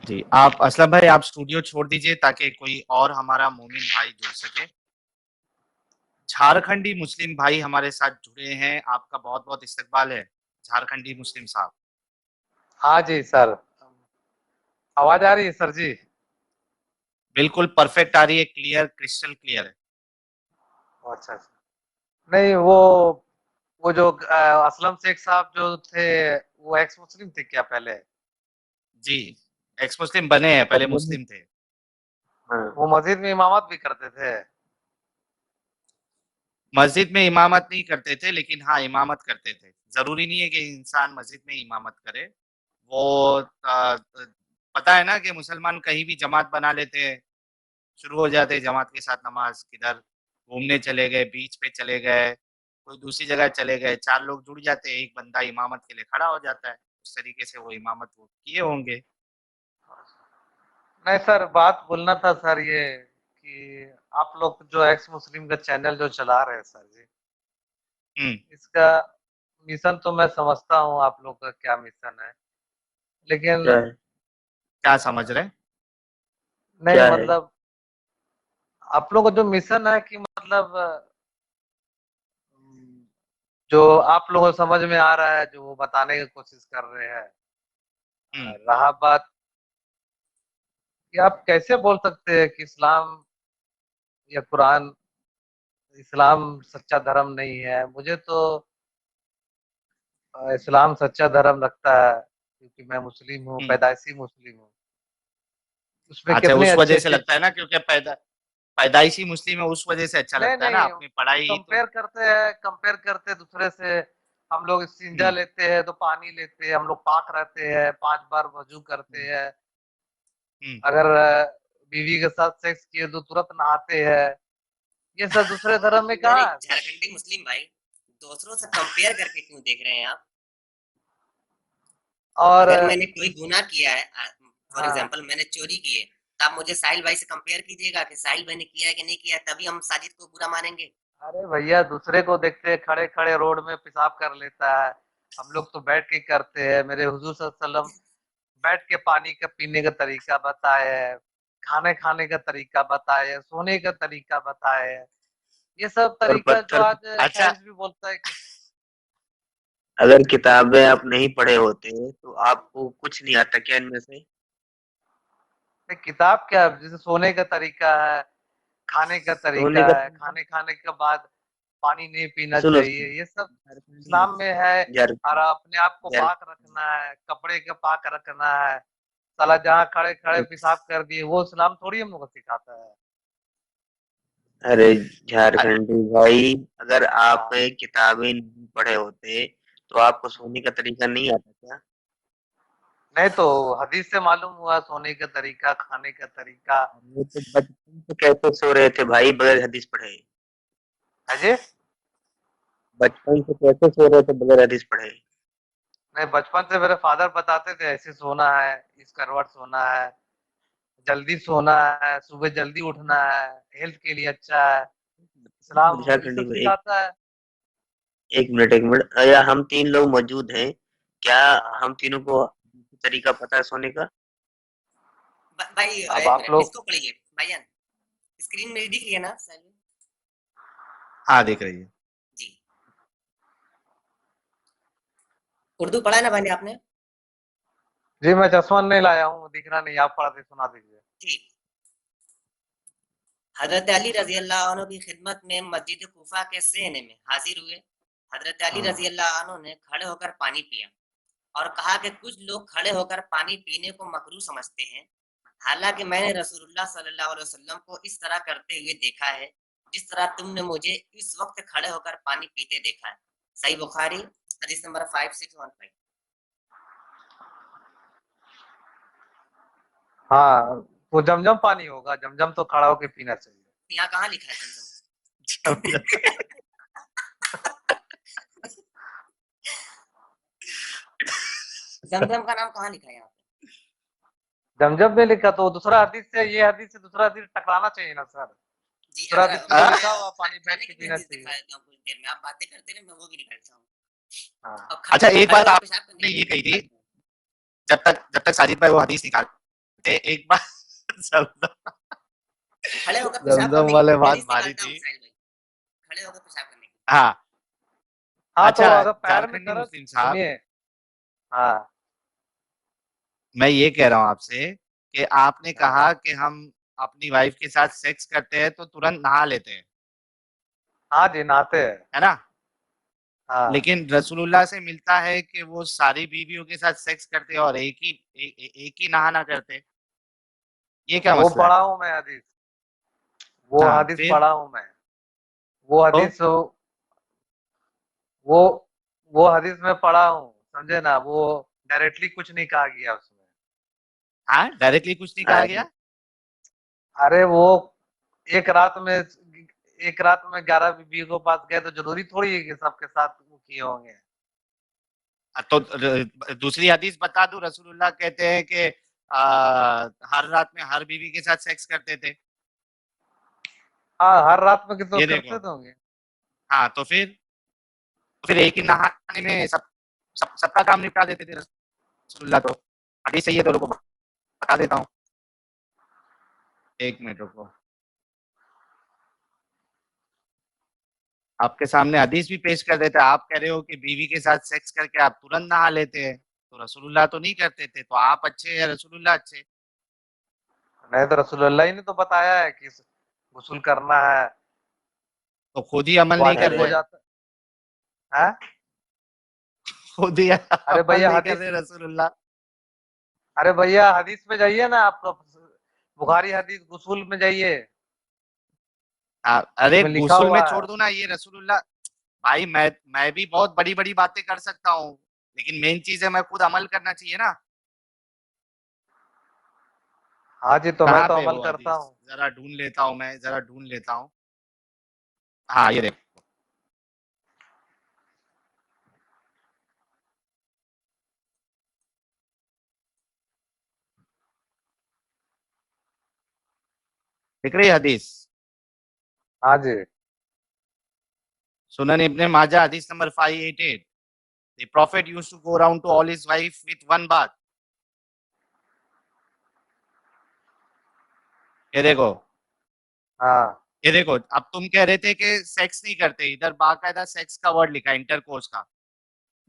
जी, आप असलम भाई आप स्टूडियो छोड़ दीजिए ताकि कोई और हमारा मोमिन भाई जुड़ सके। झारखंडी मुस्लिम भाई हमारे साथ जुड़े हैं, आपका बहुत-बहुत इस्तकबाल है, झारखंडी मुस्लिम साहब। हाँ जी सर। आवाज आ रही है सर जी? बिल्कुल परफेक्ट आ रही है, क्लियर, क्रिस्टल क्लियर है। अच्छा अच्छा। नहीं वो जो असलम शेख साहब जो थे, वो एक्स मुस्लिम थे क्या पहले? जी, एक्स मुस्लिम बने हैं, पहले मुस्लिम थे। वो मस्जिद में इमामत भी करते थे? मस्जिद में इमामत नहीं करते थे, लेकिन हाँ, इमामत करते थे। ज़रूरी नहीं है कि इंसान मस्जिद में इमामत करे। वो पता है ना कि मुसलमान कहीं भी जमात बना लेते हैं, शुरू हो जाते हैं जमात के साथ नमाज, किधर घूमने चले गए, बीच पे चले गए, कोई दूसरी जगह चले गए, 4 लोग जुड़ जाते हैं, एक बंदा इमामत के लिए खड़ा हो जाता है। उस तरीके से वो इमामत वो किए होंगे। नहीं सर, बात बोलना था सर ये कि आप लोग जो एक्स मुस्लिम का चैनल जो चला रहे हैं सर जी, हुँ, इसका मिशन तो मैं समझता हूँ आप लोग का क्या मिशन है, लेकिन क्या है? क्या समझ रहे हैं? नहीं क्या है? मतलब आप लोग का जो मिशन है कि मतलब जो आप लोगों को समझ में आ रहा है, जो वो बताने की कोशिश कर रहे हैं। हुँ, रहा बात कि आप कैसे बोल सकते हैं कि इस्लाम या कुरान, इस्लाम सच्चा धर्म नहीं है। मुझे तो इस्लाम सच्चा धर्म लगता है, क्योंकि मैं मुस्लिम हूँ, हुँ। पैदाइशी मुस्लिम हूँ। उसमें अच्छा, कितने उस अच्छे वजह से अच्छे लगता है ना क्योंकि पैदाइशी मुस्लिम है, उस वजह से अच्छा नहीं लगता है ना, नहीं, अपनी पढ़ाई तो कंपेयर करते हैं दूसरे से। हम लोग हुँ, स्टिंजा लेते हैं तो पानी लेते हैं, हम लोग पाक रहते हैं, 5 बार वजू करते हुँ, हैं। हुँ। अगर बीवी के साथ सेक्स किए तो तुरंत नहाते हैं। ये सब दूसरे धर्म में यानी कहाँ है सर? झारखंडी मुस्लिम भाई, दूसरों से कंपेयर करके क्यों देख रहे हैं आप? और अगर मैंने कोई गुनाह किया है, फॉर हाँ, एग्जांपल मैंने चोरी की है, तो आप मुझे साहिल भाई से कंपेयर कीजिएगा कि साहिल भाई ने किया है कि नहीं किया है, तभी हम साजिद को बुरा मानेंगे। अरे भैया, दूसरे को देखते हैं खड़े खड़े रोड में पेशाब कर लेता है, हम लोग तो बैठ के करते हैं। मेरे हुजूर सल्लल्लाहु अलैहि वसल्लम बैठ के पानी का पीने का तरीका बताए है, खाने खाने का तरीका बताए है, सोने का तरीका बताए है। ये सब और तरीका जो पत्थर। आज अच्छा, साइंस भी बोलता है कि अगर किताबें आप नहीं पढ़े होते तो आपको कुछ नहीं आता क्या इनमें से? नहीं, किताब क्या, जैसे सोने का तरीका है, खाने का सोने तरीका का है, खाने खाने के बाद पानी नहीं पीना सुनो चाहिए, सुनो, ये सब झारखंडी इस्लाम में है। और अपने आप को झार पाक रखना है, कपड़े का पाक रखना है। साला जहाँ खड़े खड़े पेशाब कर दिए, वो इस्लाम थोड़ी हम लोग को सिखाता है। अरे अ झारखंडी भाई, अगर आप हाँ, किताबें नहीं पढ़े होते तो आपको सोने का तरीका नहीं आता क्या? नहीं तो हदीस से मालूम हुआ सोने का तरीका, खाने का तरीका। वो तो बचपन से कैसे सो रहे थे भाई बगैर हदीस पढ़े? अजय, बचपन से कैसे सो रहे थे बगैर हदीस पढ़े? नहीं बचपन से मेरे फादर बताते थे ऐसे सोना है, इस करवट सोना है, जल्दी सोना है, सुबह जल्दी उठना है, हेल्थ के लिए अच्छा है। इस्लाम ये झारखंडी सब भाई, सिखाता है। एक मिनट, या हम तीन लोग मौजूद हैं क्या? हाँ, हम तीनों को तरीका पता है सोने का? भाई अब एक आप मिनट, लोग इसको पढ़िए भाईजान। स्क्रीन में दिख रही है ना साहिल? हाँ, दिख रही है। जी। उर्दू पढ़ा है ना भाई आपने? जी, मैं चश्मा नहीं लाया हूँ, दिखना नहीं, आप पढ़ा दे सुना दीजिए। ठीक। हजरत अली रजी अल्लाह अन्हु की खिदमत में मस्जिद कूफा के सहने में हाजिर हुए। हजरत अली हाँ, रजी अल्लाह अन्हु ने खड़े होकर पानी पिया और कहा कि कुछ लोग खड़े होकर पानी पीने को मकरूह समझते हैं, हालांकि मैंने रसूलुल्लाह सल्लल्लाहु अलैहि वसल्लम को इस तरह करते हुए देखा है जिस तरह तुमने मुझे इस वक्त खड़े होकर पानी पीते देखा है। सही बुखारी हदीस नंबर 5615। हाँ, वो जमजम पानी होगा, जमजम तो खड़ा होके पीना चाहिए। यहाँ कहाँ लिखा है जमजम? जमजम का नाम कहाँ लिखा है यहाँ पे? जमजम में लिखा तो दूसरा हदीस से, ये हदीस से दूसरा हदीस टकराना चाहिए ना सर। जी दूसरा हदीस में तो अ, लिखा हुआ पानी बैठ खाने के की भी पीना हदीस चाहिए। दिखा देता हूँ कुछ देर में, आप बातें करते रहे, मैं वो भी निकालता हूँ। हाँ, अब अच्छा एक खड़े बात होकर पेशाब करने आपने की ये हदीस कही दिखा थी, देता हूँ। जब तक साजिद भाई वो हदीस निकालते एक बार जमजम खड़े होकर पेशाब जमजम करने की वाले मैं बात रिश्ते भारी करता हूँ थी। साहिल भाई, खड़े होकर पेशाब करने की। हाँ, हाँ, तो अच्छा अगर पैर में झारखंडी दर्द, मुस्लिम साहब, सुनिए, हाँ मैं ये कह रहा हूँ आपसे कि आपने हाँ कहा कि हम अपनी वाइफ के साथ सेक्स करते हैं तो तुरंत नहा लेते हैं, हाँ जी, नहाते हैं। है ना? हाँ, लेकिन रसूलुल्लाह से मिलता है कि वो सारी बीवियों के साथ सेक्स करते और एक ही नहाना करते। ये क्या वो मसला है? पढ़ा हूँ मैं हदीस, वो हाँ, हदीस फिर पढ़ा हूँ मैं। वो तो हदीस वो वो हदीस में पढ़ा हूँ, समझे ना, वो डायरेक्टली कुछ नहीं कहा गया उसमें। हाँ, डायरेक्टली कुछ नहीं कहा गया। अरे वो एक रात में एक रात में 11 बीवियों के पास गए तो जरूरी थोड़ी है कि सबके साथ वो किए होंगे। तो दूसरी हदीस बता दूं, रसूलुल्लाह कहते हैं कि हर रात में हर बीवी के साथ सेक्स करते थे। हाँ, हर रात में तो ये करते देखो, तो होंगे। हाँ तो फिर एक ही नहाने में सबका काम निपटा देते थे रसूलुल्लाह। तो हदीस सही है तो लोगों को बता देता हूँ। एक मिनट रुको, आपके सामने हदीस भी पेश कर देते हैं। आप कह रहे हो कि बीवी के साथ सेक्स करके आप तुरंत नहा लेते हैं, तो रसूलुल्लाह तो नहीं करते थे, तो आप अच्छे या रसूलुल्लाह अच्छे? नहीं तो रसूलुल्लाह ही ने तो बताया है कि गुस्ल करना है, तो खुद ही अमल नहीं कर वाजिब हो अरे रहे, जाता है। खुद ही अरे अमल भैया नहीं कर हदीस रहे रसूलुल्लाह। अरे भैया हदीस में जाइए ना आप, बुखारी हदीस गुसूल में जाइए, अरे उसमें लिखा गुस्ल में हुआ है। छोड़ दो ना, ये रसूलुल्लाह। भाई मैं भी बहुत बड़ी बड़ी बातें कर सकता हूँ, लेकिन मेन चीज है मैं खुद अमल करना चाहिए ना। हाँ जी, तो मैं कहाँ तो पे अमल वो करता हदीस, हूँ। जरा ढूंढ लेता हूँ, मैं जरा ढूंढ लेता हूँ। हाँ, ये देखो, दिख रही है हदीस? हाँ जी। सुनन इब्ने माजा हदीस number 588। The prophet used to go around to all his wife with one bath. ये देखो, हाँ ये देखो, अब तुम कह रहे थे कि सेक्स नहीं करते, इधर बाकायदा सेक्स का वर्ड लिखा है, इंटरकोर्स का।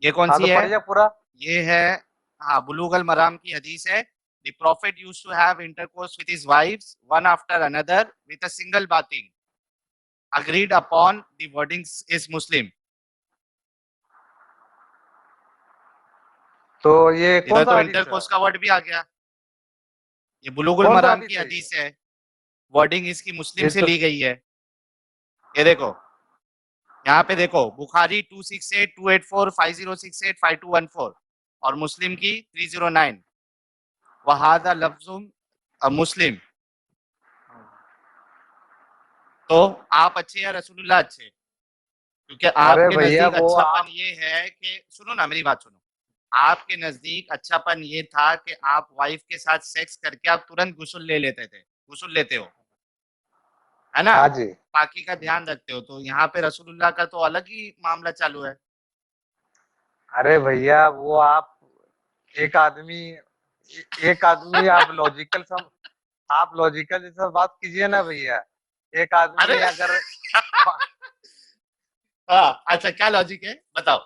ये कौन हाँ, सी तो है? पढ़िए पूरा। ये है, हाँ, बुलूगल मराम की हदीस है। The prophet used to have intercourse with his wives one after another with a single bathing. Agreed upon the wordings is Muslim. तो ये इधर कौन सा तो हदीस है? इंटरकोर्स का वर्ड भी आ गया। ये बुलूगुल कौन सा मराम की हदीस है ये? हदीस है, वर्डिंग इसकी मुस्लिम ये से तो ली गई है। ये देखो, यहाँ पे देखो, बुखारी 268 284 5068 5214 और मुस्लिम की 309। वहादा लफ्जुम मुस्लिम। तो आप अच्छे या रसूलुल्लाह अच्छे? क्योंकि अरे आपके भैया नजदीक वो अच्छापन आप, ये है कि, सुनो ना मेरी बात सुनो, आपके नजदीक अच्छापन ये था कि आप वाइफ के साथ सेक्स करके आप तुरंत गुस्ल ले लेते थे, गुस्ल लेते हो, है ना? हाँ जी। पाकी का ध्यान रखते हो। तो यहाँ पे रसूलुल्लाह का तो अलग ही मामला चालू है। अरे भैया वो आप, एक आदमी एक आदमी, आप लॉजिकल जैसा बात कीजिए ना भैया। एक अरे आदमी अगर हाँ, अच्छा क्या लॉजिक है बताओ?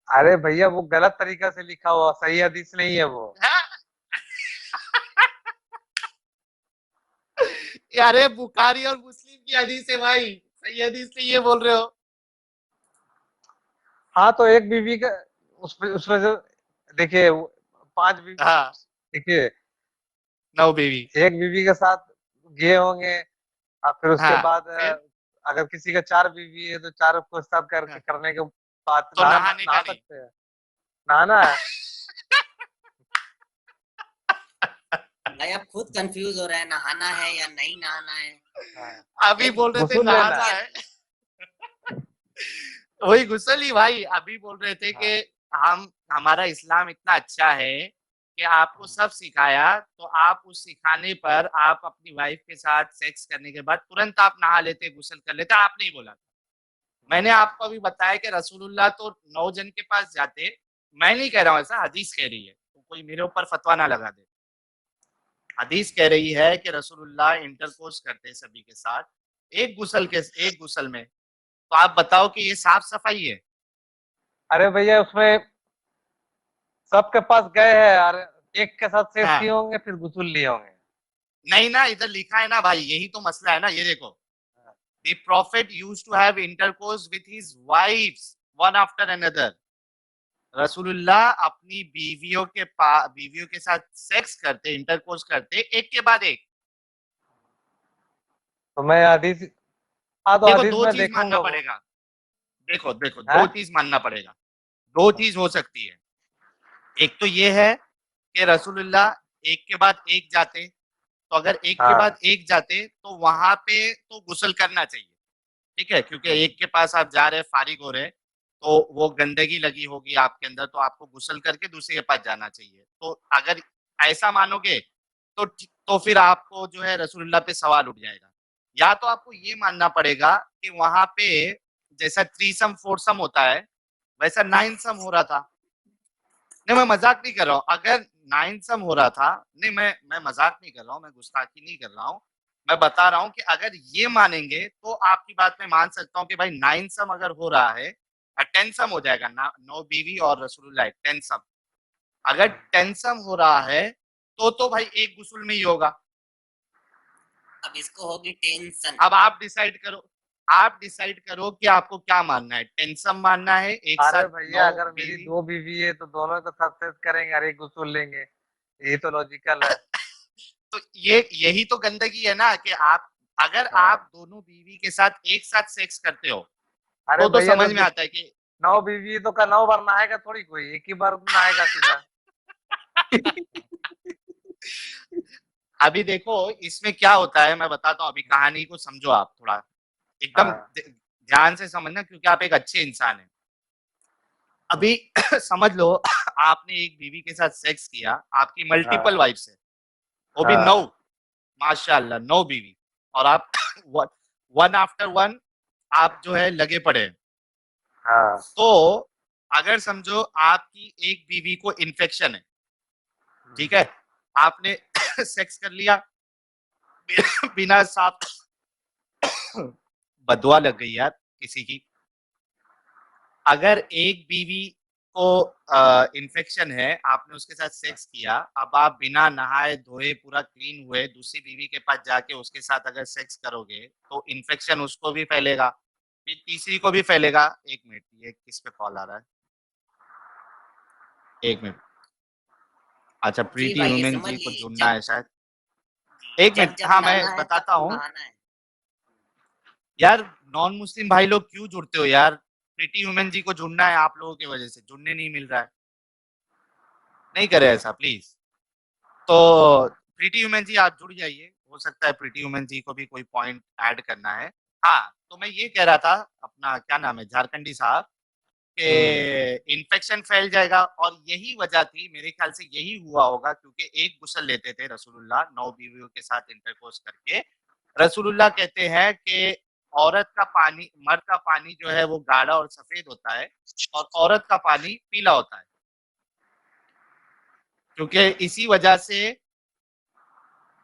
अरे भैया वो गलत तरीका से लिखा हुआ, सही हदीस नहीं है वो। हाँ? अरे बुखारी और मुस्लिम की हदीस है भाई, सही हदीस नहीं ये बोल रहे हो? हाँ, तो एक बीवी का, उसमें से देखिए, 5 बीवी, हाँ, देखिए, नौ बीवी। एक बीवी के साथ गए होंगे, और फिर उसके हाँ, बाद फिर अगर किसी का 4 बीवी है तो चारों को साथ हाँ, करने के बाद तो नहाने नहा का नहीं। सकते हैं, नहाना है। भाई आप खुद कंफ्यूज हो रहे हैं, नहाना है या नहीं नहाना है। हाँ, अभी एक बोल रहे थे गुस्ल लेना नहाना है। है, वही गुस्ल ही भाई। अभी बोल रहे थे कि हाँ, हम, हमारा इस्लाम इतना अच्छा है कि आपको सब सिखाया, तो आप उस सिखाने पर आप अपनी वाइफ के साथ सेक्स करने के बाद तुरंत आप नहा लेते, गुस्ल कर लेते। आपने ही बोला था, मैंने आपको अभी बताया कि रसूलुल्लाह तो 9 जन के पास जाते। मैं नहीं कह रहा हूँ, ऐसा हदीस कह रही है, तो कोई मेरे ऊपर फतवा ना लगा दे। हदीस कह रही है कि रसूलुल्लाह इंटरकोर्स करते सभी के साथ एक गुसल में। तो आप बताओ कि ये साफ सफाई है? अरे भैया उसमें सबके पास गए हैं यार, एक के साथ सेक्स किए हाँ, होंगे फिर गुसूल लिए होंगे। नहीं ना, इधर लिखा है ना भाई, यही तो मसला है ना। ये देखो, the prophet used to have intercourse with his wives one after another. रसूलुल्लाह अपनी बीवियों के साथ सेक्स करते, इंटरकोर्स करते, एक के बाद एक। तो मैं हदीस, हाँ तो देखो हदीस दो में चीज मानना देखूंगा वो। पड़ेगा। देखो देखो, है? दो चीज मानना पड़ेगा। दो चीज हो सकती है। एक तो ये है कि रसूलुल्लाह एक के बाद एक जाते, तो अगर एक के बाद हाँ एक जाते तो वहां पे तो गुस्ल करना चाहिए, ठीक है, क्योंकि एक के पास आप जा रहे, फारिग हो रहे, तो वो गंदगी लगी होगी आपके अंदर, तो आपको गुस्ल करके दूसरे के पास जाना चाहिए। तो अगर ऐसा मानोगे तो फिर आपको जो है रसूलुल्लाह पे सवाल उठ जाएगा। या तो आपको ये मानना पड़ेगा कि वहां पे जैसा थ्रीसम फोरसम होता है वैसा नाइनसम हो रहा था। नहीं, मैं मजाक नहीं कर रहा हूँ। अगर नाइनसम हो रहा था, नहीं, मैं मजाक नहीं कर रहा हूँ, मैं गुस्ताखी नहीं कर रहा हूँ। मैं बता रहा हूँ कि अगर ये मानेंगे तो आपकी बात में मान सकता हूँ कि भाई नाइनसम अगर हो रहा है, टेंसम हो जाएगा ना, 9 बीवी और रसूलुल्लाह टेंसम। अगर टेंसम हो रहा है तो भाई एक गुस्ल में ही होगा। अब इसको होगी टेंशन। अब आप डिसाइड करो कि आपको क्या मानना है, टेंसम मानना है एक अरे साथ भैया नौ अगर मेरी बीवी 2 बीवी है तो दोनों के साथ सेक्स करेंगे, अरे गुसूल लेंगे, ये तो लॉजिकल है। तो ये यही तो गंदगी है ना कि आप, अगर हाँ। आप दोनों बीवी के साथ एक साथ सेक्स करते हो अरे तो भैया समझ तो में आता है कि 9 बीवी है तो का 9 बार नहाएगा थोड़ी, कोई एक ही बार नहाएगा सीधा। अभी देखो इसमें क्या होता है, मैं बताता हूँ। अभी कहानी को समझो आप थोड़ा, एकदम हाँ ध्यान से समझना, क्योंकि आप एक अच्छे इंसान हैं। अभी समझ लो आपने एक बीवी के साथ सेक्स किया, आपकी मल्टीपल हाँ वाइफ्स है, वो भी 9, हाँ माशाल्लाह 9 बीवी, और आप वन आफ्टर वन आप जो है लगे पड़े हैं। हाँ तो अगर समझो आपकी एक बीवी को इन्फेक्शन है, ठीक है, आपने सेक्स कर लिया, बिना साफ, बदुआ लग गई यार किसी की। अगर एक बीवी को इन्फेक्शन है, आपने उसके साथ सेक्स किया, अब आप बिना नहाए धोए पूरा क्लीन हुए दूसरी बीवी के पास जाके उसके साथ अगर सेक्स करोगे तो इन्फेक्शन उसको भी फैलेगा, फिर तीसरी को भी फैलेगा। एक मिनट, ये किस पे कॉल आ रहा है? एक मिनट। अच्छा, जी प्रीति भाई ये वुमेन समझ जी को लीजिए, जुड़ना जब है शायद। एक जब मिनट, जब हाँ मैं नहाना है तब बताता तो हूँ। नहाना है। यार नॉन मुस्लिम भाई लोग क्यों जुड़ते हो यार? प्रीति वुमेन जी को जुड़ना है, आप लोगों की वजह से जुड़ने नहीं मिल रहा है। नहीं करे ऐसा प्लीज। तो प्रीति वुमेन जी आप जुड़ जाइए, हो सकता है प्रीति वुमेन जी को भी कोई पॉइंट ऐड करना है। हाँ, तो मैं ये कह रहा था, अपना क्या नाम है, झारखंडी साहब, कि इन्फेक्शन फैल जाएगा। और यही वजह थी, मेरे ख्याल से यही हुआ होगा, क्योंकि एक गुस्ल लेते थे रसूलुल्लाह 9 बीवियों के साथ इंटरकोर्स करके। रसूलुल्लाह कहते हैं कि औरत का पानी, मर्द का पानी जो है वो गाढ़ा और सफेद होता है, और औरत का पानी पीला होता है, क्योंकि इसी वजह से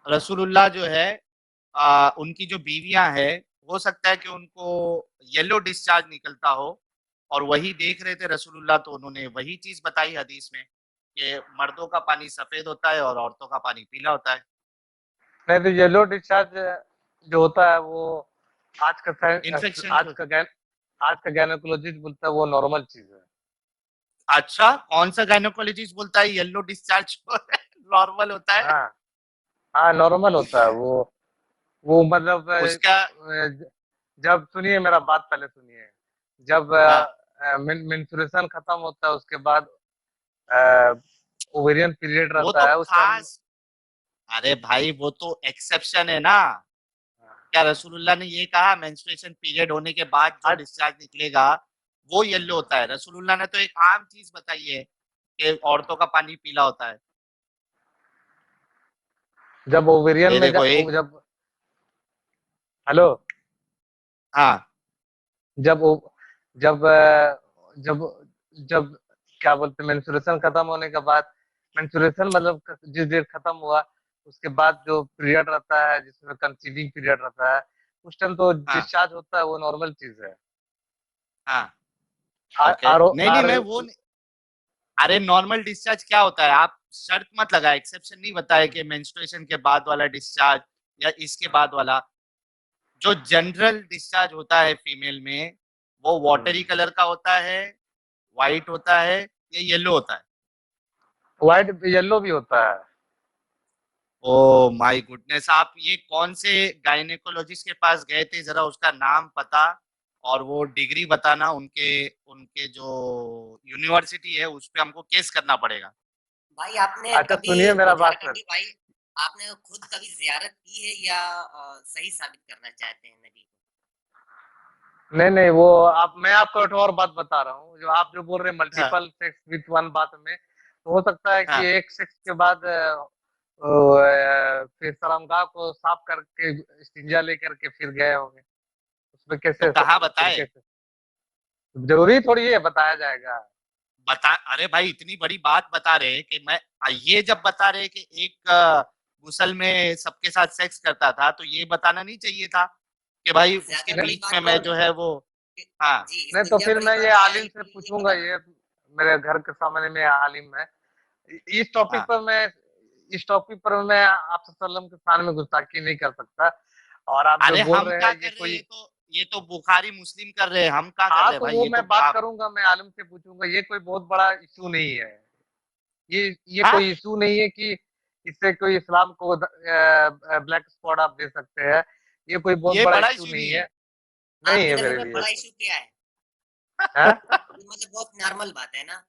रसूलुल्लाह जो है उनकी जो बीवियां हैं, हो सकता है कि उनको येलो डिस्चार्ज निकलता हो, और वही देख रहे थे रसूलुल्लाह, तो उन्होंने वही चीज बताई हदीस में कि मर्दों का पानी सफेद होता है और औरतों का पानी पीला होता है। नहीं तो येलो डिस्चार्ज जो होता है वो आज का इन्फेक्शन आज का गैन आज का गायनेकोलॉजिस्ट बोलता है वो नॉर्मल चीज है। अच्छा, कौन सा गायनोकोलॉजिस्ट बोलता है येलो डिस्चार्ज नॉर्मल होता है? हाँ हाँ नॉर्मल होता है वो मतलब उसका, जब सुनिए मेरा बात पहले सुनिए। जब हाँ, मेंस्ट्रुएशन खत्म होता है उसके बाद ओवेरियन पीरियड वो रहता तो है उस टाइम। खास, अरे भाई वो तो एक्सेप्शन है ना। क्या रसूलुल्लाह ने ये कहा मेंस्ट्रुएशन पीरियड होने के बाद जो आज डिस्चार्ज निकलेगा वो येलो होता है? रसूलुल्लाह ने तो एक आम चीज बताई है कि औरतों का पानी पीला होता है। जब ओवेरियन ये में देखो एक, जब हेलो हाँ, जब जब जब जब क्या बोलते मेंस्ट्रुएशन खत्म होने के बाद, मेंस्ट्रुएशन मतलब जिस दिन खत्म हुआ उसके बाद जो पीरियड रहता है जिसमें कंसीविंग पीरियड रहता है, उस टाइम तो हाँ डिस्चार्ज होता है, वो नॉर्मल चीज है। हाँ आ- ओके, आरो नहीं नहीं आर मैं वो नहीं, अरे नॉर्मल डिस्चार्ज क्या होता है, आप शर्त मत लगाए, एक्सेप्शन नहीं बताए कि मेंस्ट्रुएशन के बाद वाला डिस्चार्ज या इसके बाद वाला। जो जनरल डिस्चार्ज होता है फीमेल में, वो वाटरी कलर का होता है, व्हाइट होता है या येलो होता है? व्हाइट येलो भी होता है। ओ माय गुडनेस, आप ये कौन से गायनेकोलॉजिस्ट के पास गए थे, जरा उसका नाम पता और वो डिग्री बताना, उनके उनके जो यूनिवर्सिटी है उस पे हमको केस करना पड़ेगा। भाई आपने अच्छा कभी सुनिए मेरा बात सर। झारखंडी भाई, आपने खुद कभी जियारत की है या सही साबित करना चाहते हैं नबी को? नहीं नहीं, वो आप, मैं आपको एक और बात बता रहा हूँ, जो आप जो बोल रहे हैं हाँ मल्टीपल सेक्स विथ वन बात में, तो हो सकता है कि हाँ, एक सेक्स के बाद फिर शर्मगाह को साफ करके इस्तिंजा लेकर के फिर गए होंगे, उसमें तो कैसे कहाँ फिर बताए? कैसे जरूरी थोड़ी है बताया जाएगा। बता, अरे भाई इतनी बड़ी बात बता रहे हैं कि मैं, ये जब बता रहे कि एक गुसल में सबके साथ सेक्स करता था, तो ये बताना नहीं चाहिए था कि भाई उसके ज्यादा नहीं बड़ी बीच में बात मैं तो जो है वो। हाँ जी नहीं, तो इस्तिंजा फिर बड़ी मैं ये बात क्या है आलिम से ये पूछूंगा, बताना। ये मेरे घर के सामने में आलिम है, इस टॉपिक हाँ, पर मैं इस टॉपिक पर मैं आप सल्लम के सामने में गुस्ताखी नहीं कर सकता। और आप जो अरे बोल हम रहे क्या हैं ये कर रहे हैं, कोई, ये तो बुखारी मुस्लिम कर रहे हैं, हम क्या कर हाँ रहे हैं तो भाई, वो ये तो मैं बात आप। करूंगा, मैं आलिम से पूछूंगा, ये कोई बहुत बड़ा इशू नहीं है। ये हाँ, कोई इशू नहीं है कि इससे कोई इस्लाम को ब्लैक स्पॉट आप दे सकते हैं, ये कोई बहुत ये बड़ा बड़ा इशू इशू नहीं नहीं है। है। नहीं आपकी है नजर मेरे में लिए बड़ा तो। इशू क्या है? हाँ, ये मतलब बहुत नॉर्मल बात है ना?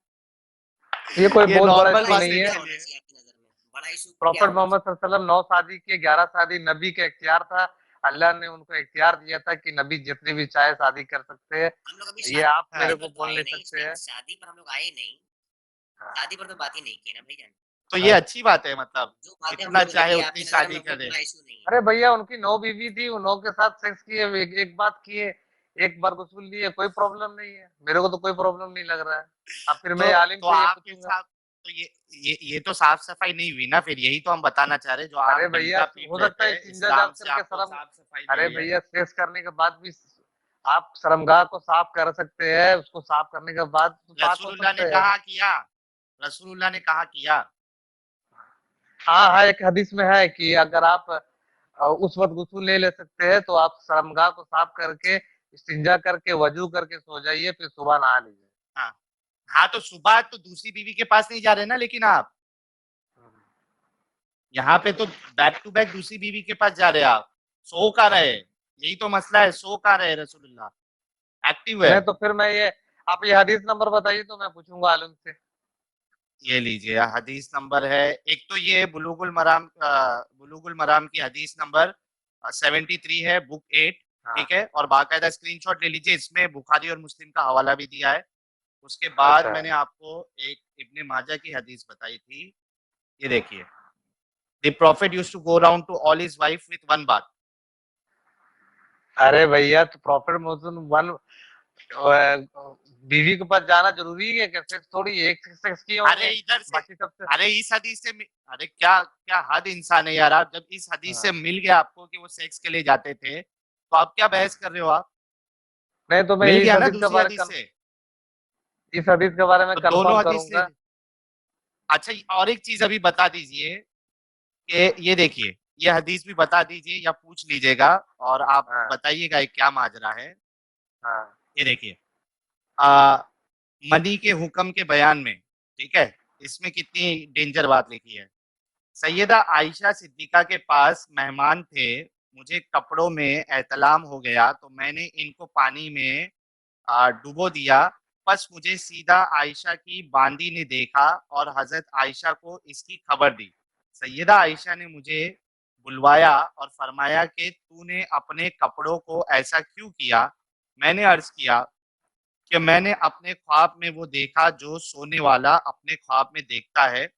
ये कोई ये बहुत बड़ा नॉर्मल इशू बड़ा बात इशू नहीं है है। क्या इनके होना लिए। चाहिए आपकी नजर में? बड़ा इशू क्या प्रॉफेट होना मोहम्मद चाहिए? सल्लल्लाहु अलैहि वसल्लम 9 शादी के 11 शादी नबी का इख्तियार था। अल्लाह ने उनको इख्तियार दिया था कि नबी जितनी भी चाहे शादी कर सकते हैं। हम लोग अभी ये आप हाँ, शादी मेरे पर को तो बोल आए नहीं नहीं, सकते हैं। शादी पर हम लोग आए नहीं, हाँ, शादी पर तो बात ही नहीं की ना भैया। तो ये अच्छी बात है, मतलब जो बातें हम जितना लोग चाहे बोली उतनी आपकी नजर शादी में वो करे। बड़ा इशू नहीं है। अरे भैया उनकी 9 बीवी थी, उन 9 के साथ सेक्स किए, एक बात किए, एक बार गुस्ल लिए, कोई प्रॉब्लम नहीं है, मेरे को तो कोई प्रॉब्लम नहीं लग रहा है। अब फिर मैं आलिम तो से ये आपके पूछूंगा। साथ, तो ये तो साफ सफाई नहीं हुई ना, फिर यही तो हम बताना चाह रहे हैं, जो अरे आप भैया डंका पीट हो रहे सकता है थे, इस्तिंजा इस्लाम जात से करके आपको शर्म, साफ सफाई अरे मिली है। भैया सेक्स करने के बाद भी आप शर्मगाह को साफ कर सकते हैं, उसको साफ करने के बाद तो पाक हो रसूलुल्लाह ने सकते हैं। कहा किया, रसूलुल्लाह ने कहा किया। हाँ हाँ, एक हदीस में है कि अगर आप उस वक्त गुस्ल नहीं ले सकते हैं तो आप शर्मगाह को साफ करके इस्तिंजा करके वजू करके सो जाइए, फिर सुबह नहा लीजिए। हाँ हाँ, तो सुबह तो दूसरी बीवी के पास नहीं जा रहे ना, लेकिन आप यहाँ पे तो बैक टू बैक दूसरी बीवी के पास जा रहे हैं आप, सो का रहे, यही तो मसला है, सो का रहे रसूलुल्लाह, एक्टिव है। नहीं तो फिर मैं ये, आप ये हदीस नंबर बताइए तो मैं पूछूंगा आलम से। ये लीजिए हदीस नंबर है, एक तो ये बुलुगुल मराम की हदीस नंबर 73 है, बुक 8। हाँ। ठीक है, और बाकायदा स्क्रीनशॉट ले लीजिए, इसमें बुखारी और मुस्लिम का हवाला भी दिया है। उसके बाद अच्छा। मैंने आपको एक इब्ने माजा की हदीस बताई थी, ये देखिए, the prophet used to go round to all his wife with one bath. अरे भैया तो प्रॉफिट मोहम्मद वन बीवी के पास जाना जरूरी है क्या? सेक्स थोड़ी एक सेक्स किए अरे होंगे इधर से, बाकी सबसे। अरे इस हदीस से अरे क्या क्या हद इंसान है यार आप, जब इस हदीस से हाँ। मिल गया आपको कि वो सेक्स के लिए जाते थे, तो आप क्या बहस कर रहे हो आप? नहीं तो मैं मिल इस गया ना हदीस के दूसरी बारे हदीस से, इस हदीस के बारे में तो दोनों कंफर्म हदीस ले। करूंगा। अच्छा, और एक चीज अभी बता दीजिए कि ये देखिए, ये हदीस भी बता दीजिए या पूछ लीजिएगा, और आप हाँ बताइएगा ये क्या माजरा है। हाँ। ये देखिए, आ, मनी के हुक्म के बयान में, ठीक है, इसमें कितनी डेंजर बात लिखी है। सैयदा आयशा सिद्दीका के पास मेहमान थे, मुझे कपड़ों में एहतलाम हो गया तो मैंने इनको पानी में डुबो दिया। बस मुझे सीधा आयशा की बांदी ने देखा और हजरत आयशा को इसकी खबर दी। सैयदा आयशा ने मुझे बुलवाया और फरमाया कि तूने अपने कपड़ों को ऐसा क्यों किया। मैंने अर्ज किया कि मैंने अपने ख्वाब में वो देखा जो सोने वाला अपने ख्वाब में देखता है।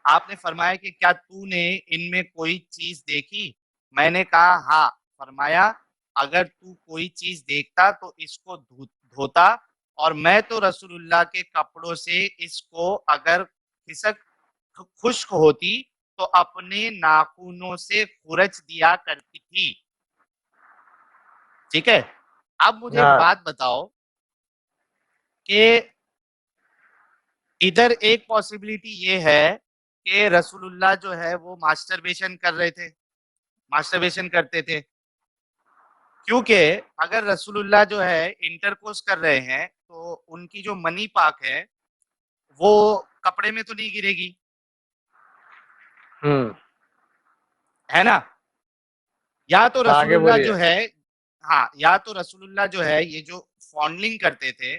आपने फरमाया कि क्या तूने इनमें कोई चीज देखी? मैंने कहा हाँ। फरमाया अगर तू कोई चीज देखता तो इसको धोता, और मैं तो रसूलुल्लाह के कपड़ों से इसको अगर खिसक खुश्क होती तो अपने नाखूनों से खुरच दिया करती थी। ठीक है, अब मुझे एक हाँ बात बताओ कि इधर एक पॉसिबिलिटी ये है कि रसूलुल्लाह जो है वो मास्टरबेशन कर रहे थे, मास्टरबेशन करते थे, क्योंकि अगर रसूलुल्लाह जो है इंटरकोर्स कर रहे हैं तो उनकी जो मनी पाक है वो कपड़े में तो नहीं गिरेगी, है ना। या तो आगे रसूलुल्लाह बोलिए। जो है, हाँ, या तो रसूलुल्लाह जो है ये जो फॉन्डलिंग करते थे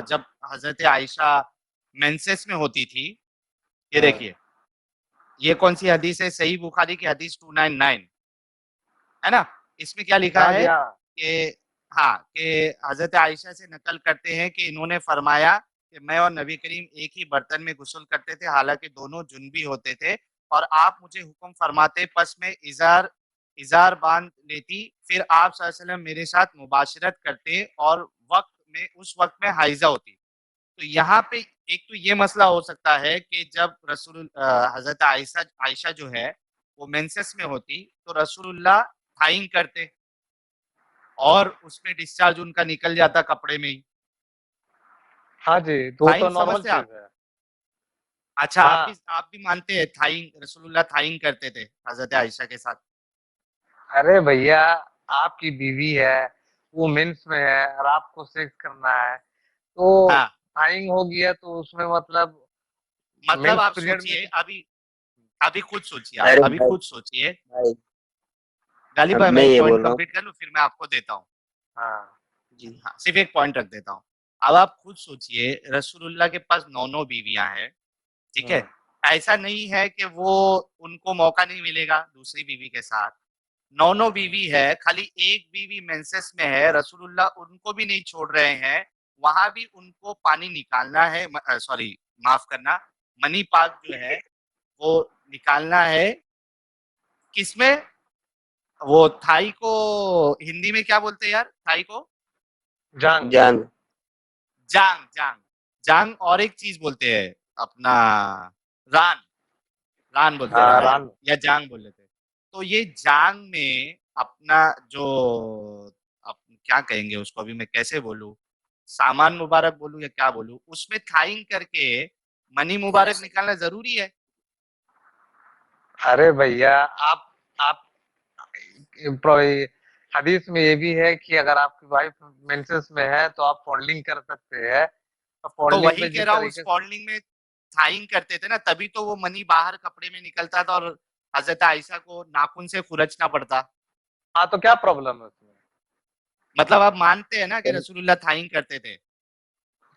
जब हजरत आयशा मेंसेस में होती थी, ये देखिए, ये कौन सी हदीस है, सही बुखारी की हदीस 299, है ना। इसमें क्या लिखा हाँ जी है हाँ। कि हाँ, कि हजरत आयशा से नकल करते हैं कि इन्होंने फरमाया कि मैं और नबी करीम एक ही बर्तन में गुस्ल करते थे, हालांकि दोनों जुनबी होते थे, और आप मुझे हुक्म फरमाते, पस में इजार इजार बांध लेती, फिर आप सल्लल्लाहु अलैहि वसल्लम मेरे साथ मुबाशरत करते और उस वक्त में हाइजा होती। तो यहाँ पे एक तो ये मसला हो सकता है कि जब हजरत आयशा आयशा जो है वो मेंसेस में होती तो रसूलुल्लाह थाइंग करते और उसमें डिस्चार्ज उनका निकल जाता कपड़े में ही। हाँ जी, तो वो तो थाइंग नॉर्मल समझते आप? चीज है। अच्छा, हाँ आप भी मानते हैं थाइंग, रसूलुल्लाह थाइंग करते थे हजरत आयशा के साथ? अरे भैया, आपकी बीवी है, वो मेंस में है और आपको सेक्स करना है, तो हाँ, टाइम हो गया तो उसमें मतलब मतलब मेंस आप पीरियड में सोचिए, भी। अभी अभी खुद सोचिए, आप अरे अभी भाई, खुद सोचिए। भाई गालिब अब भाई, मैं मैं एक ये पॉइंट बोल रहा हूँ। कंप्लीट कर लूं फिर मैं आपको देता हूँ। हाँ जी। हाँ, सिर्फ एक पॉइंट रख देता हूँ। अब आप खुद सोचिए, रसूलुल्लाह के पास 9 बीवियां हैं, ठीक है। ऐसा नहीं है कि वो उनको मौका नहीं मिलेगा दूसरी बीवी के साथ, 9 बीवी है, खाली एक बीवी मेंसेस में है, रसूलुल्लाह उनको भी नहीं छोड़ रहे हैं, वहां भी उनको पानी निकालना है, सॉरी, माफ करना, मनी पाक जो है वो निकालना है। किसमें? वो थाई को हिंदी में क्या बोलते हैं यार, थाई को? जांग। जान। जांग, जांग, जांग, और एक चीज बोलते हैं अपना, रान, रान बोलते हैं, हाँ रान रान। या जांग बोल लेते हैं। तो ये जांग में अपना जो क्या कहेंगे उसको, अभी मैं कैसे बोलूं, सामान मुबारक बोलूं या क्या बोलूं, उसमें थाइंग करके मनी मुबारक निकालना जरूरी है। अरे भैया, आप हदीस में ये भी है कि अगर आपकी वाइफ मेंसेस में है तो आप फॉल्डिंग कर सकते हैं, और तो फॉल्डिंग वही में कह जिस रहा हूँ, उस तरीके से। फॉल्डिंग में थाइंग करते थे ना, तभी तो वो मनी बाहर कपड़े में निकलता था और हजरत आयशा को नाखून से खुरचना पड़ता। हाँ तो क्या प्रॉब्लम है उसमें? मतलब आप मानते हैं ना कि रसूलुल्लाह थाइंग करते थे?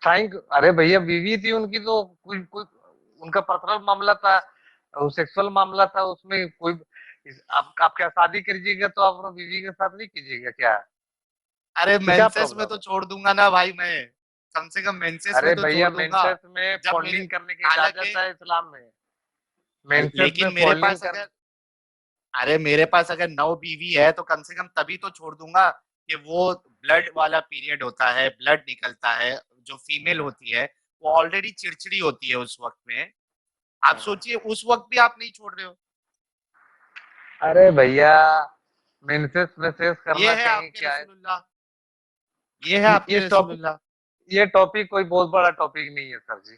थैंक, अरे भैया बीवी थी उनकी, तो कुछ कुछ उनका पर्सनल मामला था, वो सेक्सुअल मामला था, उसमें कोई आप क्या शादी कीजिएगा तो आप अपनी बीवी के साथ नहीं कीजिएगा क्या? अरे तो क्या मेंसेस में प्रॉब्लम तो है? छोड़ दूंगा ना भाई, मैं कम से कम मेंसेस में अरे तो भैया, छोड़ दूंगा। मेंसेस में जब मेरे, फॉल्डिंग करने की हालांकि, इजाजत है इस्लाम में। मेंसेस में लेकिन मेरे फॉल्डिंग पास कर। अगर, अरे मेरे पास अगर 9 बीवी है तो कम से कम तभी तो छोड़ दूंगा कि वो ब्लड वाला पीरियड होता है, ब्लड निकलता है, जो फीमेल होती है वो ऑलरेडी चिड़चिड़ी होती है उस वक्त में। आप सोचिए उस वक्त भी आप नहीं छोड़ रहे हो। अरे भैया, मेंसेस में सेक्स ये करना है कहीं आपके क्या है? रसूलुल्लाह, ये है ये आपके टॉपिक, रसूलुल्लाह। ये टॉपिक कोई बहुत बड़ा टॉपिक नहीं है सर जी।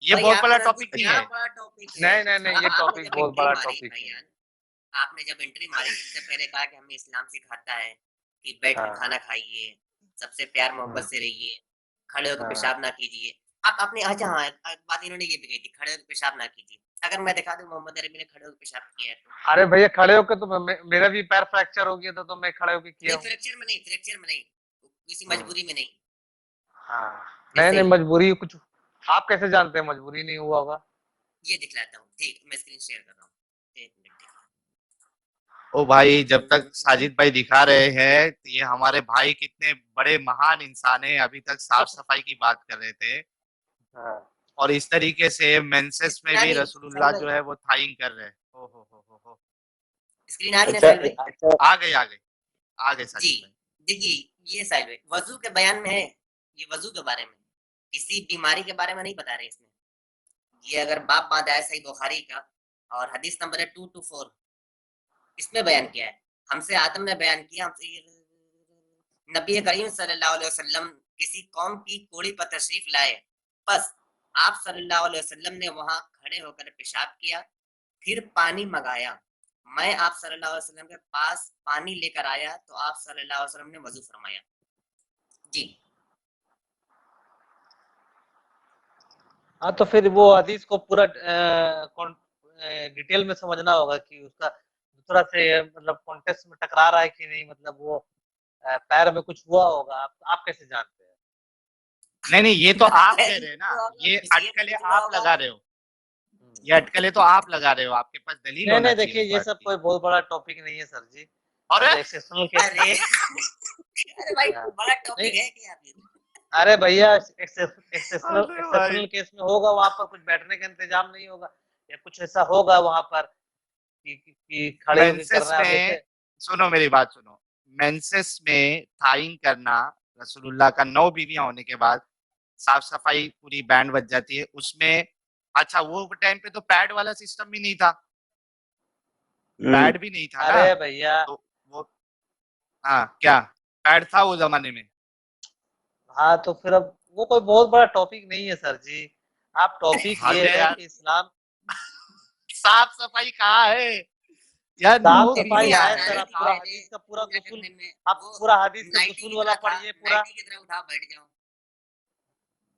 ये भाई बहुत बड़ा आपका टॉपिक तो नहीं बड़ा है। बड़ा टॉपिक है। नहीं नहीं नहीं, ये आपने टॉपिक जब बहुत एंट्री बड़ा मारी टॉपिक है। भैया, आपने जब एंट्री मारी इससे पहले कहा कि हमें इस्लाम सिखाता है कि बैठ कर हाँ खाना खाइए, सबसे प्यार मोहब्बत हाँ से रहिए, खड़े होकर हाँ। पेशाब ना कीजिए। आप अपने, अच्छा हाँ, एक बात इन्होंने ये भी कही थी, खड़े होकर पेशाब ना कीजिए। अगर मैं दिखा दूं मोहम्मद अरबी ने खड़े होकर पेशाब किया है तो? अरे भैया, खड़े होके तो मेरा भी पैर फ्रैक्चर हो गया था, तो मैं खड़े होके किया नहीं, हूँ। फ्रैक्चर में नहीं, फ्रैक्चर में नहीं, किसी हम्म, मजबूरी में नहीं, हाँ। नहीं ऐसे नहीं, ही। मजबूरी कुछ, आप कैसे जानते हैं मजबूरी नहीं हुआ होगा? ये दिखलाता हूँ, ठीक, मैं स्क्रीन शेयर कर रहा हूँ, एक मिनट। ओ भाई, जब तक साजिद भाई दिखा रहे हैं तो ये हमारे भाई कितने बड़े महान इंसान है, अभी तक साफ सफाई की बात कर रहे थे हाँ और इस तरीके से मेंसेस में स्क्रीन आ भी गई रसूलुल्लाह साहिल भाई? जो है वो थाइंग कर रहे हैं। ओ हो। स्क्रीन आ गई ना अच्छा साहिल भाई? अच्छा। आ गए जी, साजिद भाई। देखिए, ये साहिल भाई वजू के बयान में है, ये वजू के बारे में, किसी बीमारी के बारे में नहीं बता रहे इसमें। ये अगर बाप बांधा है सही बुखारी का, और हदीस नंबर है 224, इसमें बयान किया है, हमसे आदम ने बयान किया, हमसे नबी करीम सल्लल्लाहु अलैहि वसल्लम किसी कौम की कोड़ी पर तशरीफ लाए, बस आप सल्लल्लाहु अलैहि वसल्लम ने वहां खड़े होकर पेशाब किया, फिर पानी मंगाया, मैं आप सल्लल्लाहु अलैहि वसल्लम के पास पानी लेकर आया तो आप सल्लल्लाहु अलैहि वसल्लम ने वजू फरमाया। जी हाँ, तो फिर वो हदीस को पूरा डिटेल में समझना होगा कि उसका दूसरा से मतलब कॉन्टेक्स्ट में टकरा रहा है कि नहीं, मतलब वो पैर में कुछ हुआ होगा, आप कैसे जानते हैं? नहीं, ये तो आप कह रहे हैं ना, ये अटकलें आप लगा रहे हो, ये अटकलें तो आप लगा रहे हो, आपके पास दलील नहीं होना नहीं, चाहिए देखिए उस ये बात सब की। कोई बहुत बड़ा टॉपिक नहीं है सर जी, अरे एक्सेप्शनल केस। अरे अरे भाई हाँ, बड़ा नहीं, टॉपिक है क्या फिर? अरे भैया एक्सेप्शनल अरे भाई एक्सेप्शनल केस में होगा, वहां पर कुछ बैठने का इंतजाम नहीं होगा या कुछ ऐसा होगा वहां पर कि खड़े होके मेंसेस करना है। अब में, जैसे सुनो मेरी बात सुनो, मेंसेस में थाइन करना, रसूलुल्लाह का 9 बीवियां होने के बाद साफ सफाई पूरी बैंड बज जाती है उसमें। अच्छा वो टाइम पे तो पैड वाला सिस्टम भी नहीं था, पैड भी नहीं था ना, अरे भैया, तो वो, हाँ क्या पैड था वो जमाने में? हाँ तो फिर अब वो कोई बहुत बड़ा टॉपिक नहीं है सर जी। आप टॉपिक ये अरे है यार कि इस्लाम साफ सफाई कहाँ है यार, साफ 9 सफाई बीवियां है हैं सर। आप पूरा साफ। हदीस का पूरा पूजा गुसूल, करने में आप वो पूरा हदीस का नाइटी गुसूल की वाला तरह था, पढ़िए पूरा, नाइटी की तरह उठा बैठ जाओ।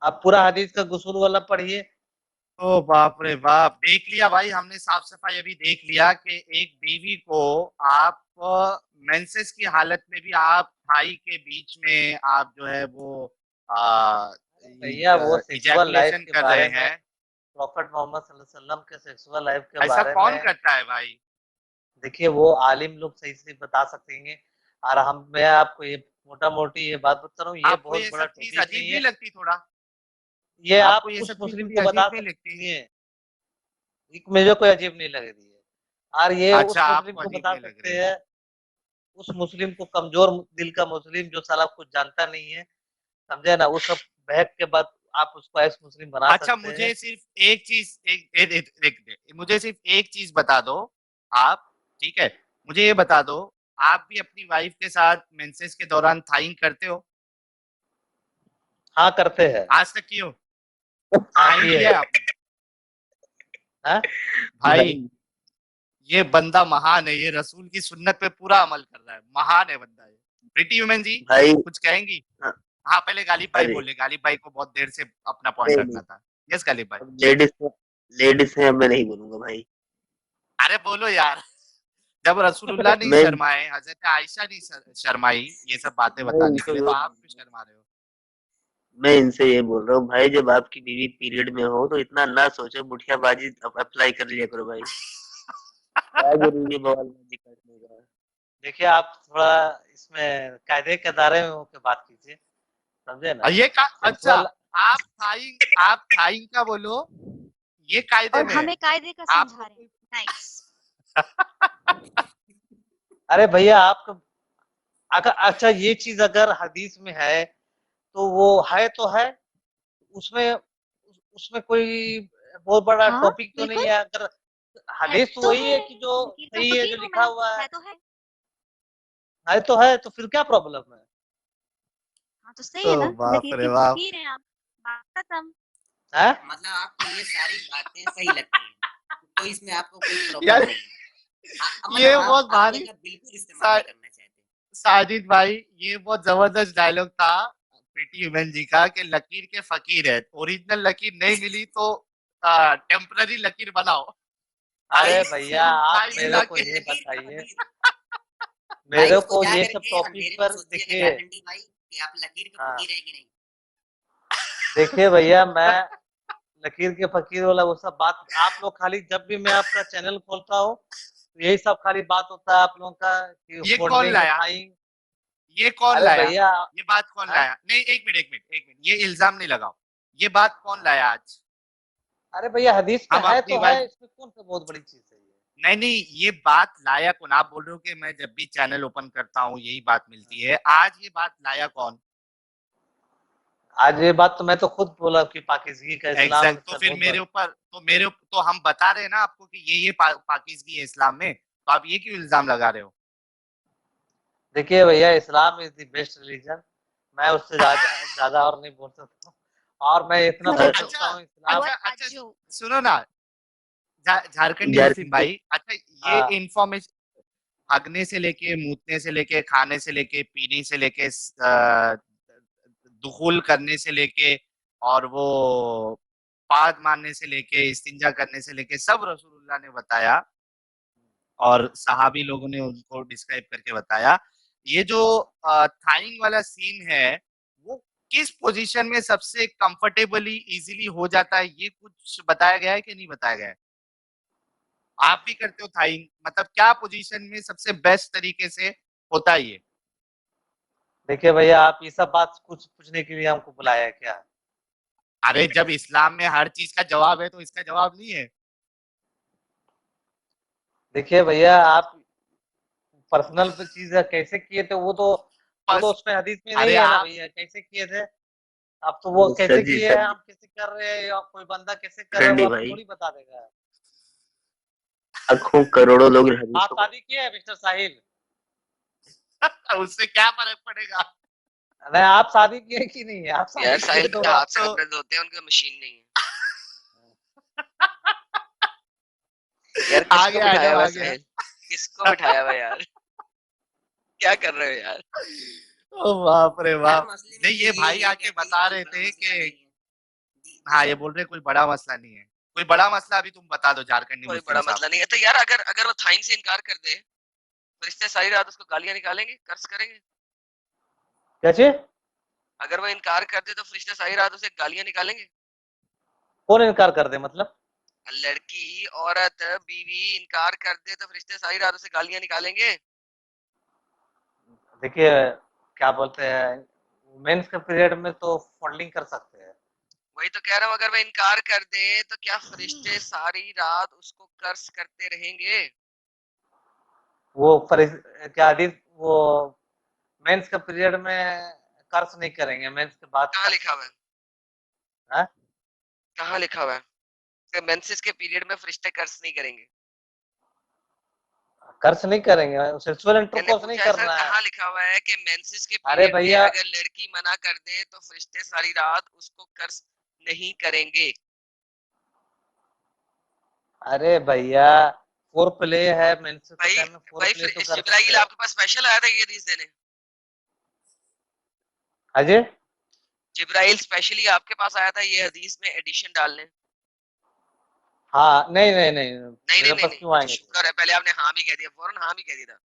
आप पूरा हदीस का गुसूल वाला पढ़िए। ओ बाप रे बाप, देख लिया भाई हमने साफ सफाई, अभी देख लिया कि एक बीवी को आप मेंसेस की हालत में भी आप भाई के बीच में आप जो है वो भैया वो सेक्सुअल लाइफ इजैकुलेशन के कर रहे बारे में, हैं। प्रॉफेट मोहम्मद सल्लल्लाहु अलैहि वसल्लम के सेक्सुअल लाइफ के ऐसा बारे कौन में करता है भाई? देखिए वो आलिम लोग सही से बता सकेंगे। और मैं आपको ये मोटा मोटी ये बात बता रहा हूँ, ये आपको बहुत ये बड़ा सब चीज टॉपिक अजीब नहीं नहीं है। लगती थोड़ा? ये आपको आप ये उस सब चीज मुस्लिम थोड़ी को अजीब बता नहीं लगती? सकती हैं, मुझे कोई अजीब नहीं लग रही है। और ये अच्छा उस मुस्लिम आपको को अजीब बता नहीं लग सकते रही? हैं, उस मुस्लिम को, कमजोर दिल का मुस्लिम जो साला कुछ जानता नहीं है, समझे ना, उस सब बहक के बाद आप उसको एक्स मुस्लिम बना अच्छा सकते हैं। मुझे सिर्फ एक चीज, मुझे सिर्फ एक चीज बता दो आप, ठीक है, मुझे ये बता दो, आप भी अपनी वाइफ के साथ मेंसेस के दौरान थाइंग करते हो? हाँ करते हैं। आज तक किए हो? हाँ थाइंग किए किया है हैं। आपने? हाँ भाई भाई ये बंदा महान है, ये रसूल की सुन्नत पे पूरा अमल कर रहा है, महान है बंदा ये। प्रीति वुमेन जी भाई कुछ कहेंगी? हाँ, हाँ पहले गालिब भाई अरे बोले, गालिब भाई को बहुत देर से अपना पॉइंट नहीं नहीं, रखना था। यस गालिब भाई। अब लेडीज से अब मैं नहीं बोलूंगा भाई। अरे बोलो यार, जब रसूलुल्लाह नहीं मैं शर्माए, हजरत आयशा नहीं शर्माई ये सब बातें मैं बताने के इनसे लिए, ये तो आप क्यों शर्मा रहे हो? मैं इनसे ये बोल रहा हूँ भाई, जब आपकी बीवी पीरियड में हो तो इतना ना सोचो, मुठियाबाजी अप्लाई कर लिया करो भाई। क्या जरूरी है बवालबाजी करने का? देखिए आप थोड़ा इसमें कायदे के दायरे में होकर बात कीजिए, समझे ना। ये का अच्छा, सेक्सुअल, आप थाइंग का बोलो, ये कायदे और में है हमें कायदे का आपको समझा रहे हैं। नाइस। अरे भैया आपका, अगर अच्छा ये चीज अगर हदीस में है तो वो है तो है, उसमें उसमें कोई बहुत बड़ा हाँ टॉपिक तो नहीं बिल्कुल, है। अगर है हदीस तो तो वही है, है कि जो लकीर का सही है, जो फकीर हूँ लिखा मैं, हुआ है तो है। है तो है, तो फिर क्या प्रॉब्लम है? हाँ तो सही है ओ ना, बाप लकीर रे की बाप। फकीर हैं आप, बात खत्म। है मतलब आपको ये सारी बातें सही लगती हैं, तो इसमें आपको कोई प्रॉब्लम यार नहीं है। मतलब ये आप बहुत अक्ल भारी, का बिल्कुल इस्तेमाल सा, नहीं करना चाहते। साजिद भाई ये बहुत जबरदस्त डायलॉग था प्रीति वुमेन जी का, कि लकीर के फकीर है, ओरिजिनल लकीर नहीं मिली तो टेम्पररी लकीर बनाओ। अरे भाई भैया आप भाई मेरे मिला को के। ये लकीर का बताइए, फकीर, भाई मेरे उसको को जा ये सब करके टॉपिक अंधेरे में पर सोचिएगा देखिए। झारखंडी भाई कि आप लकीर के हाँ फकीर है कि नहीं। देखिए भैया, मैं लकीर के फकीर वाला वो सब बात, आप लोग खाली जब भी मैं आपका चैनल खोलता हूँ तो यही सब खाली बात होता है आप लोगों का कि ये कोल्ड कौन ड्रिंक में लाया, थाई। ये कौन अरे लाया, भैया, ये बात कौन हाँ? लाया? नहीं एक मिनट, ये इल्जाम नहीं लगाओ, ये बात कौन लाया आज? अरे भैया हदीस में हम है अपनी तो है, वाइफ, इसमें कौन सा बहुत बड़ी चीज है ये? नहीं ये बात लाया कौन? आप बोल रहे हो कि मैं जब भी चैनल ओपन करता हूँ यही बात मिलती है, आज ये बात लाया कौन? आज ये बात तो मैं तो खुद बोला कि पाकिज़गी का इस्लाम एग्जैक्ट, तो से फिर बहुत मेरे ऊपर तो हम बता रहे हैं ना आपको कि ये पाकिज़गी है इस्लाम में, तो आप ये क्यों इल्जाम लगा रहे हो? देखिए भैया, Islam is the best religion. मैं उससे ज्यादा और नहीं बोल सकता हूँ। और मैं इतना बोल What a सकता अच्छा हूँ, इस्लाम what a अच्छा joke. सुनो ना, झारखंडी मुस्लिम झारखंड से भाई, अच्छा ये हाँ, इंफॉर्मेशन भागने से लेके, मूतने से लेके, खाने से लेके, पीने से लेके, दुखूल करने से लेके, और वो पाद मारने से लेके, इस्तिंजा करने से लेके, सब रसूलुल्लाह ने बताया और सहाबी लोगों ने उनको डिस्क्राइब करके बताया। ये जो थाइंग वाला सीन है, वो किस पोजीशन में सबसे कंफर्टेबली इजीली हो जाता है, ये कुछ बताया गया है कि नहीं बताया गया है? आप भी करते हो थाइंग, मतलब क्या पोजीशन में सबसे बेस्ट तरीके से होता है ये? देखिए भैया, आप ये सब बात कुछ पूछने के लिए हमको बुलाया है क्या? अरे जब इस्लाम में हर चीज का जवाब है तो इसका जवाब नहीं है? देखिए भैया, आप पर्सनल चीज कैसे किए थे, वो तो बस, उसमें हदीस में अरे नहीं है ना आप, भैया, कैसे किए थे? अब तो वो सर कैसे जी, किए सर हैं, जी, हम कैसे कर रहे हैं, या कोई बंदा कैसे कर रहा है, वो रंडी आपको भाई, थोड़ी बता देगा। लाखों करोड़ों लोग हदीस आप को शादी किए हैं मिस्टर साहिल? उससे क्या फर्क पड़ेगा? अरे आप शादी किए कि नहीं है? आप यार शादी किए साहिल तो के हाथ आप से तो कपड़े धोते हैं, उनका मशीन नहीं है। यार आ किसको गया बिठाया एडम, हुआ आ है गया। साहिल? किसको बिठाया हुआ है यार? क्या कर रहे हो यार? ओ बाप रे यार बाप। मसले में नहीं, ये यही भाई है कि आके हदीस बता कोई रहे बड़ा थे मसला कि, नहीं है। जी हाँ सर। ये बोल रहे कोई बड़ा मसला नहीं है, कोई बड़ा मसला अभी तुम बता दो झारखंडी कोई मुस्लिम बड़ा साहब मसला नहीं को। है। तो यार अगर अगर वो थाइंग से इनकार कर दे, फरिश्ते सारी रात उसको गालियां निकालेंगे, कर्ज करेंगे? क्या चीज? अगर वो इनकार कर दे तो फरिश्ते सारी रात उसे गालियां निकालेंगे? कौन इनकार कर दे मतलब? लड़की, औरत, बीवी इनकार कर दे तो फरिश्ते सारी रात उसे गालियां निकालेंगे? देखिए, क्या बोलते हैं, मेंस के पीरियड में तो फंडिंग कर सकते हैं। वही तो कह रहा हूँ, अगर वो इनकार कर दे तो क्या फरिश्ते सारी रात उसको कर्ज करते रहेंगे? वो क्या हदीस, वो मेंस के पीरियड में कर्ज नहीं करेंगे, मेंस के बाद कहाँ कर्ज लिखा हुआ है? करेंगे। हाँ? कहाँ लिखा हुआ है कि मेंसेस के पीरियड में फरिश्ते कर्ज नहीं करेंगे? कर्ज नहीं करेंगे, सेक्सुअल मैंने इंटरकोर्स नहीं पूछा है सर, करना है। कहाँ लिखा हुआ है कि मेंसेस के अरे पीरियड में भैया, अगर लड़की मना कर दे तो फरिश्ते सारी रात उसको कर्ज नहीं करेंगे? अरे भैया, फोर प्ले है, मेंस के भाई टाइम में फोर भाई प्ले तो फिर कर सकते जिब्राइल हैं। आपके पास स्पेशल आया था ये हदीस देने? अजय, जिब्राइल स्पेशली आपके पास आया था ये हदीस में एडिशन डालने? हाँ, नहीं नहीं नहीं, नहीं नहीं मेरे नहीं पास नहीं, क्यों अच्छा आएंगे? शुक्र है, पहले आपने हाँ भी कह दिया, फौरन हाँ भी कह दिया था।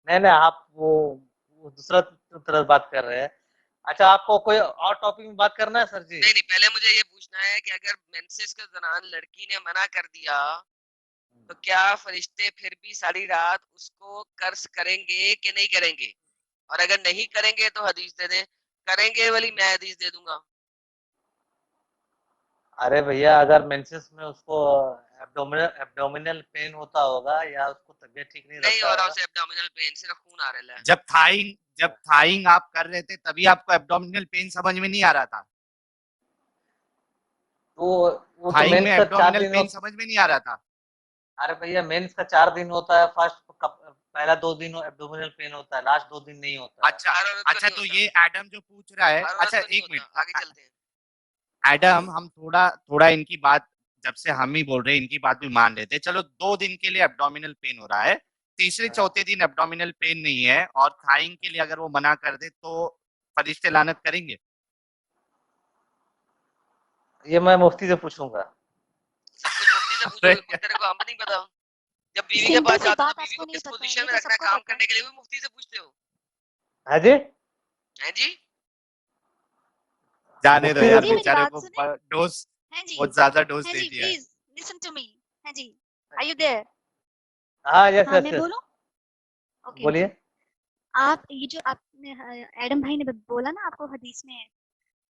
नहीं नहीं, आप वो दूसरा तरह बात कर रहे हैं। अच्छा, आपको कोई और टॉपिक में बात करना है सर जी? नहीं नहीं, पहले मुझे ये पूछना है कि अगर मेंसेस के दौरान लड़की ने मना कर दिया तो क्या फरिश्ते फिर भी सारी रात उसको कर्ज करेंगे कि नहीं करेंगे? और अगर नहीं करेंगे तो हदीस दे दें, करेंगे वाली मैं हदीस दे दूंगा। अरे भैया, अगर मेंसेस में उसको एब्डोमिनल पेन होता होगा, या उसको तबीयत ठीक नहीं नहीं रहता हो रहा होगा। उसे एब्डोमिनल पेन, सिर्फ खून आ रहा है। जब थाइंग आप कर रहे थे तभी आपको एब्डोमिनल पेन समझ में नहीं आ रहा था? तो वो तो थाइंग में मेंस का चार एब्डोमिनल दिन पेन समझ में नहीं आ रहा था? अरे भैया, मेंस का 4 दिन होता है, पहला 2 दिन एब्डोमिनल पेन होता है, लास्ट 2 दिन नहीं होता है। अच्छा, हर औरत को अच्छा नहीं तो होता, ये एडम जो पूछ रहा है, हर औरत अच्छा को नहीं एक होता। आगे मिनट चलते हैं। एडम, हम थोड़ा थोड़ा इनकी बात, जब से हम ही बोल रहे हैं इनकी बात भी मान लेते हैं। चलो 2 दिन के लिए एब्डोमिनल पेन हो रहा है, तीसरे चौथे दिन एब्डोमिनल पेन नहीं है, और थाइंग के लिए अगर वो मना कर दे तो फरिश्ते लानत करेंगे? ये मैं मुफ्ती से पूछूंगा। सब कुछ मुफ्ती से अरे पूछोगे, खुद तेरे को हम नहीं पता? जब बीवी के सिंपल पास सी जाते हो तो बात बीवी आपको को नहीं किस पता है, पोजीशन ये में तो रखना है, सबको काम पता है। करने के लिए भी मुफ्ती से पूछते हो? है जी? हैं जी? जाने दो मुफ्ती से यार, जी मेरी बेचारे बात को सुने। डोज, हैं जी, बहुत ज्यादा डोज हैं दे जी, दिया है। Please listen to me. हैं जी, आर यू देयर? हाँ, यस हाँ, यस मैं यस, बोलूं? ओके बोलिए। ओके। आप ये जो आपने एडम भाई ने बोला ना, आपको हदीस में है,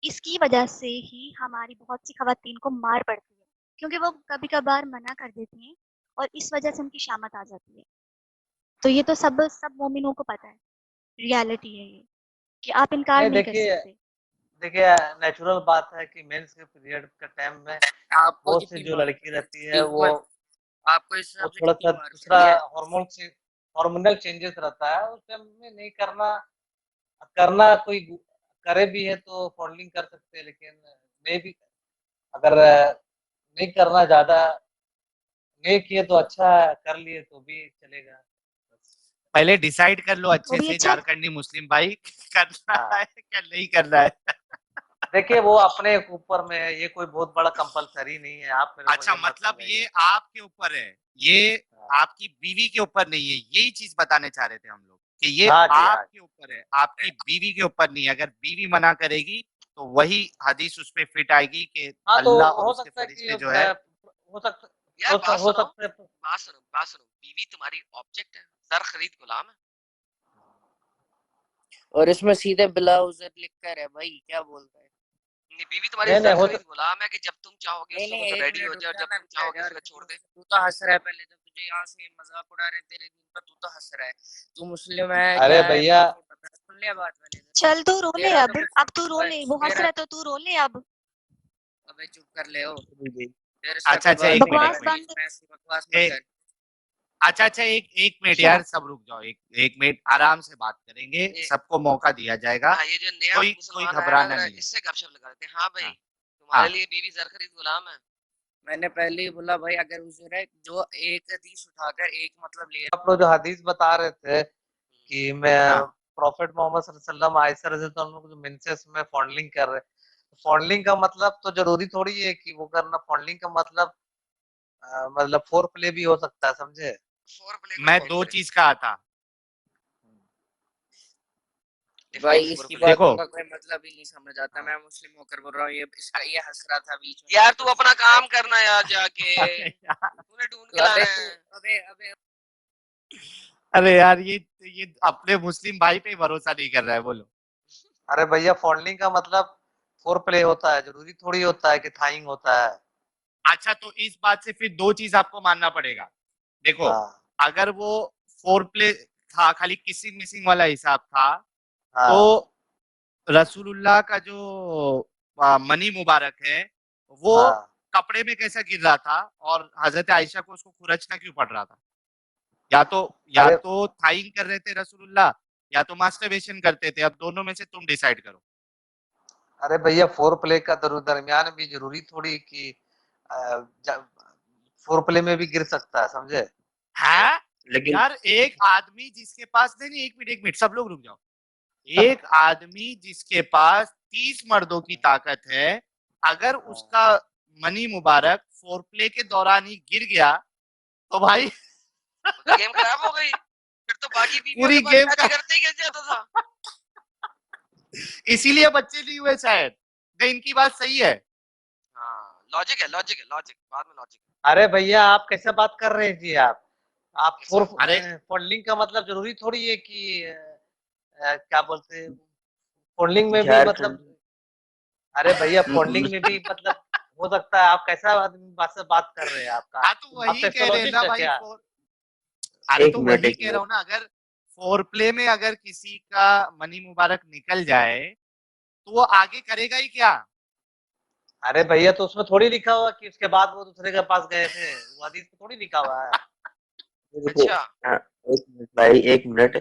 इसकी वजह से ही हमारी बहुत सी खवातीन को मार पड़ती है, क्योंकि वो कभी कभार मना कर देती हैं और इस वजह से उनकी शामत आ जाती है। तो ये तो सब मोमिनों को पता है, रियलिटी है ये, कि आप इनकार नहीं नहीं कर देखिए, सकते। देखिए नेचुरल बात है कि मेंस के पीरियड के टाइम में आपको बहुत सी कितनी जो बार लड़की रहती है एक वो बार आपको इस वो हिसाब से थोड़ा कितनी सा बार दूसरा करी है? हार्मोनल चेंजेस रहता है उस टाइम में नहीं करना करना कोई करे भी है तो फॉन्डलिंग कर सकते हैं लेकिन नहीं भी अगर नहीं करना ज्यादा नहीं किए तो अच्छा है कर लिए तो भी चलेगा पहले डिसाइड कर लो वो अच्छे भी से अच्छा झारखंडी मुस्लिम भाई करना हाँ है क्या नहीं करना है। देखिए वो अपने ऊपर में है ये कोई बहुत बड़ा कंपलसरी नहीं है आप मेरे को अच्छा ये मत मतलब ये समझाइए आपके ऊपर है, ये हाँ आपकी बीवी के ऊपर नहीं है, यही चीज बताने चाह रहे थे हम लोग कि ये हाँ जी हाँ आपके ऊपर है, आपकी बीवी के ऊपर नहीं है। अगर बीवी मना करेगी तो वही हदीस उस पे फिट आएगी कि हाँ तो अल्लाह और हो उसके सकता है कि फरिश्ते जो है हो सकता यार हो सकता है बात सुनो, बीवी तुम्हारी ऑब्जेक्ट है, जर खरीद गुलाम है। और इसमें सीधे ब्लाउज लिखकर है भाई, क्या बोल रहा है? नहीं, बीवी तुम्हारी नहीं जर नहीं हो खरीद गुलाम है कि जब तुम चाहोगे नहीं उस नहीं, वक्त एक रेडी मिनट हो रुक जाए, जा, जब मैं तुम चाहोगे यार उसको छोड़ दे। तू तो हंस रहा है, पहले तो तुझे यहाँ से मजाक उड़ा रहे हैं तेरे दिन पर, तू तो हंस रहा है। तू मुस्लिम है अरे क्या है भैया मुझे नहीं पता, सुन ले बात पहले तो। चल तू रो ले तेरा तो अब कुछ तू रो ले वो हंस तेरा रहा है तो तू रो ले अब अबे चुप कर ले ओ, जी। तेरे से अच्छा अभी अच्छा बात एक नहीं मिनट कर एक रहा, बकवास मिनट बीच बंद में ऐसी बकवास मत ए, कर। अच्छा अच्छा एक मिनट शट यार अप सब रुक जाओ, एक मिनट आराम से बात करेंगे, ये सबको मौका दिया जाएगा, हाँ, ये जो नया कोई मुसलमान आया घबराना ना, नहीं है। इससे गपशप लगा लेते हैं। हाँ भाई, हाँ तुम्हारे हाँ लिए बीवी जर खरीद गुलाम है। मैंने पहले ही बोला भाई, अगर हुजूर है जो एक हदीस उठाकर एक मतलब ले आप लोग जो हदीस बता रहे थे कि मैं हाँ प्रॉफिट मोहम्मद सल्लल्लाहु अलैहि वसल्लम आयशा रज़ी अल्लाह अन्हा को जो मेंसेस में फॉन्डलिंग कर रहे फॉन्डलिंग का मतलब तो जरूरी थोड़ी है कि वो करना फॉन्डलिंग का मतलब फोर प्ले भी हो सकता है समझे फोर प्ले को मैं डिफाइन दो करें, चीज कहा था। भाई, डिफाइन फोर इसकी प्ले। देखो बातों का कोई मतलब ही नहीं समझ आता। मैं मुस्लिम होकर बोल रहा हूँ, ये हंस रहा था बीच में, यार मुझे तू कुछ अपना नहीं पता काम है। करना यार जाके, अरे यार तूने ढूंढ तो के अबे लाना तू है। अबे अबे अरे यार ये अपने मुस्लिम भाई पे ही भरोसा नहीं कर रहा है, बोलो। अरे भैया फॉन्डलिंग का मतलब फोर प्ले होता है जरूरी थोड़ी होता है कि थाइंग होता है अच्छा तो इस बात से फिर दो चीज आपको मानना पड़ेगा। देखो हाँ अगर वो फोर प्ले था, खाली किसिंग मिसिंग वाला हिसाब था, तो हाँ रसूलुल्लाह का जो मनी मुबारक है वो हाँ कपड़े में कैसा गिर रहा था और हजरत आयशा को उसको खुरचना क्यों पड़ रहा था? या तो या अरे तो थाइंग कर रहे थे रसूलुल्लाह या तो मास्टरबेशन करते थे, अब दोनों में से तुम डिसाइड करो। अरे भैया फोर प्ले का दरमियान भी जरूरी थोड़ी कि फोर प्ले में भी गिर सकता है समझे है लेकिन यार एक आदमी जिसके पास नहीं, एक मिनट सब लोग रुक जाओ। एक आदमी जिसके पास 30 मर्दों की ताकत है, अगर उसका मनी मुबारक फोर प्ले के दौरान ही गिर गया तो भाई तो गेम खराब हो गई, फिर तो बाकी बीवियों के पूरी पास गेम का शादी करते ही गिर जाता था। इसीलिए बच्चे नहीं हुए शायद। नहीं इनकी बात सही है। हाँ, लॉजिक है, लॉजिक है, लॉजिक बाद में लॉजिक। अरे भैया आप कैसे बात कर रहे हैं जी आप फोर कैसा? अरे फॉन्डलिंग का मतलब जरूरी थोड़ी है कि क्या बोलते हैं फॉन्डलिंग में भी झारखंड मतलब अरे भैया फॉन्डलिंग में भी मतलब हो सकता है आप कैसा आदमी बात से बात कर रहे हैं हाँ तो आप वही कह रहे हैं ना सेक्सोलॉजिस्ट है भाई क्या अरे एक तो मिनट वही एक कह रहा मिनट हूँ ना, अगर फोर प्ले में अगर किसी का मनी मुबारक निकल जाए तो वो आगे करेगा ही क्या? अरे भैया तो उसमें थोड़ी लिखा हुआ कि उसके बाद वो दूसरे के पास गए थे वो हदीस में थोड़ी लिखा हुआ है ये देखो अच्छा, हाँ, एक मिनट भाई एक मिनट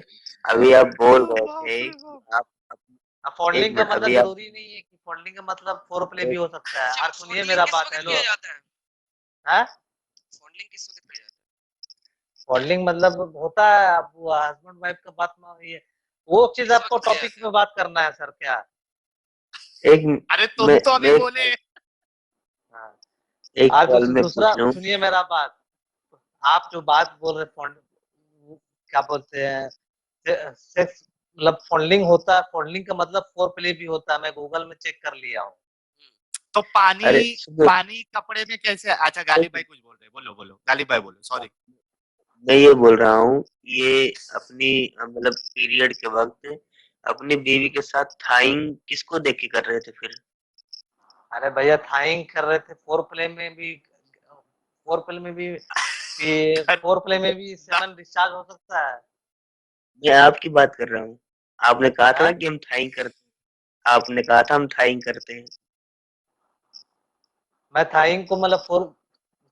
अभी आप बोल रहे बाप थे रे कि बाप। आप अब एक फॉन्डलिंग का मिनट मतलब अभी आप जरूरी नहीं है कि फॉन्डलिंग का मतलब फोर प्ले भी एक हो सकता है अच्छा, और सुनिए फॉन्डलिंग मेरा किस बात वक्त हेलो किया जाता है? है फॉन्डलिंग किस वक्त किया जाता फॉन्डलिंग मतलब होता है अब हस्बैंड वाइफ का बात में ये वो है? चीज किस आपको वक्त किया टॉपिक जाता है? में बात करना है सर क्या एक अरे मैं तुम तो अभी मैं बोले। हाँ एक आज सवाल मैं पूछ दूसरा रहा हूँ सुनिए मेरा बात आप जो बात बोल रहे क्या बोलते हैं सेक्स मतलब फॉन्डलिंग होता है फॉन्डलिंग का मतलब फोर प्ले भी होता है मैं गूगल में चेक कर लिया हूँ तो पानी अरे सुनो पानी कपड़े में कैसे? अच्छा गालिब भाई कुछ बोल रहे हैं, बोलो बोलो गालिब भाई बोलो, सॉरी। मैं ये बोल रहा हूँ ये अपनी मतलब पीरियड के वक्त अपनी बीवी के साथ थाइंग किसको देख के कर रहे थे फिर अरे भैया थाइंग कर रहे थे कर, फोर प्ले में भी सेवन डिस्चार्ज हो सकता है मैं आपकी बात कर रहा हूँ आपने कहा था ना हाँ? कि हम थाइंग करते आपने कहा था हम थाइंग करते हैं। मैं थाइंग को मतलब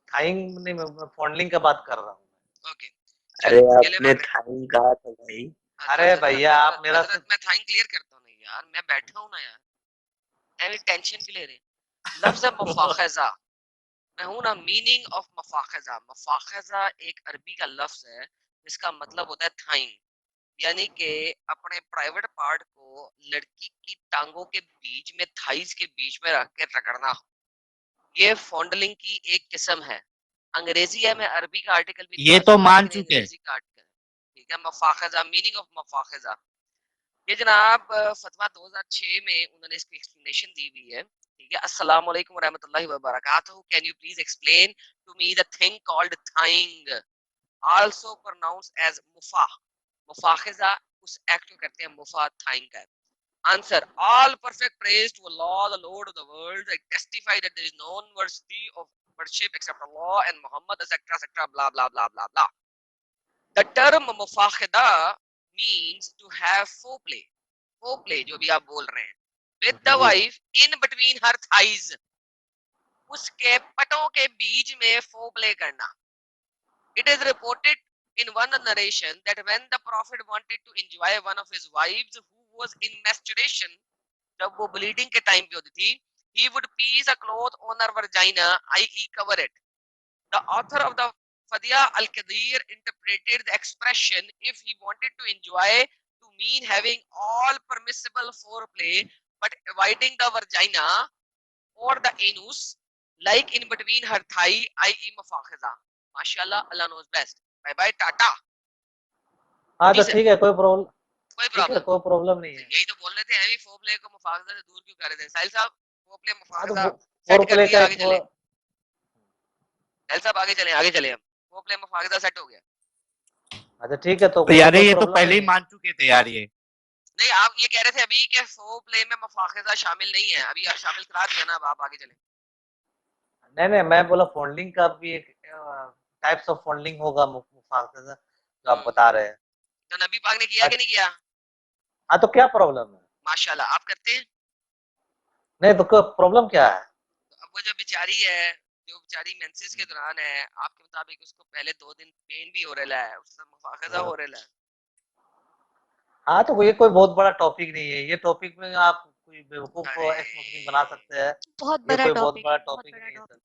थाइंग नहीं, मैं फॉन्डलिंग का बात कर रहा हूँ। ओके अरे चलो अगले आपने पढ़ रहे थाइंग कहा था भाई। अरे भैया आप मेरा हजरत मैं थाइंग क्लियर करता हूँ नहीं यार, मैं बैठा हूँ ना यार, एनी टेंशन क्यों ले रहे हैं? लफ्ज मुफाखजा, मैं हूं ना, मीनिंग ऑफ मफाखजा। मफाखजा एक अरबी का लफ्ज है जिसका मतलब होता है थाइंग, यानी कि अपने प्राइवेट पार्ट को लड़की की टांगों के बीच में, थाइज के बीच में रख के रगड़ना, ये फॉन्डलिंग की एक किस्म है। अंग्रेजी है, मैं अरबी का आर्टिकल भी ये तो निकाल मान लेकिन चुके। अंग्रेजी का आर्टिकल, ठीक है। मफाखजा, मीनिंग ऑफ मफाखजा, ये जनाब फतवा 2006 में उन्होंने इसकी एक्सप्लेनेशन दी हुई है, ठीक है। अस्सलाम वालेकुम व रहमतुल्लाहि व बरकातहू, can you please explain to me the thing called थाइंग, आल्सो प्रोनाउंस्ड एज मुफा। मुफाखिजा उस एक्ट को करते हैं मुफा थाइंग का। Answer: all perfect praise to Allah, the Lord of the world. I testify that there is no one worthy of worship except Allah and Muhammad, etc., etc., blah blah blah blah blah. The term mufakhida means to have foreplay. Foreplay जो भी आप बोल रहे हैं, with the wife in between her thighs, उसके पटों के बीच में foreplay करना. It is reported in one narration that when the Prophet wanted to enjoy one of his wives who was in menstruation, जब वो bleeding के time पे होती थी, he would piece a cloth on her vagina, i.e. cover it. The author of the Fadia al-Qadir interpreted the expression if he wanted to enjoy to mean having all permissible foreplay but avoiding the vagina or the anus, like in between her thigh, i.e. mafakhiza. Mashallah, Allah knows best. Bye bye, Tata. हाँ तो Please, ठीक है, कोई problem, कोई ठीक है, problem, कोई problem नहीं है। यही तो बोल रहे थे, हैवी फोरप्ले को मुफाखजा से दूर क्यों कर रहे थे साहिल साहब? फोरप्ले हाँ मुफाखजा तो सेट कर फोरप्ले का दिया, आगे एक चले साहिल साहब, आगे चले, आगे चले। हम फोरप्ले मुफाखजा सेट हो गया। अच्छा ठीक है, तो तो यार कोई ये तो प्रॉब्लम पहले नहीं ही है। मान चुके थे यार ये। नहीं, आप ये कह रहे थे अभी कि फोरप्ले में मुफाखजा शामिल नहीं है, अभी शामिल करा दिया ना, अब आप आगे चले। नहीं नहीं, मैं बोला फॉन्डलिंग का भी एक टाइप्स ऑफ फॉन्डलिंग होगा मुफाखजा जो आप बता रहे हैं। तो नबी पाक ने किया कि नहीं किया? हाँ तो क्या प्रॉब्लम है? माशाल्लाह, आप करते हैं। नहीं तो प्रॉब्लम क्या है? तो अब वो जो बेचारी है, जो बेचारी मेंसेस के दौरान है, आपके मुताबिक उसको पहले 2 दिन पेन भी हो रहा है, उससे मुफाखजा हो रहा है। हाँ तो ये कोई बहुत बड़ा टॉपिक नहीं है, ये टॉपिक में आप कोई बेवकूफ को अरे एक्स मुस्लिम बना सकते हैं। बहुत ये बड़ा कोई बहुत टॉपिक बड़ा है, बहुत टॉपिक बड़ा नहीं है सर। टॉपिक,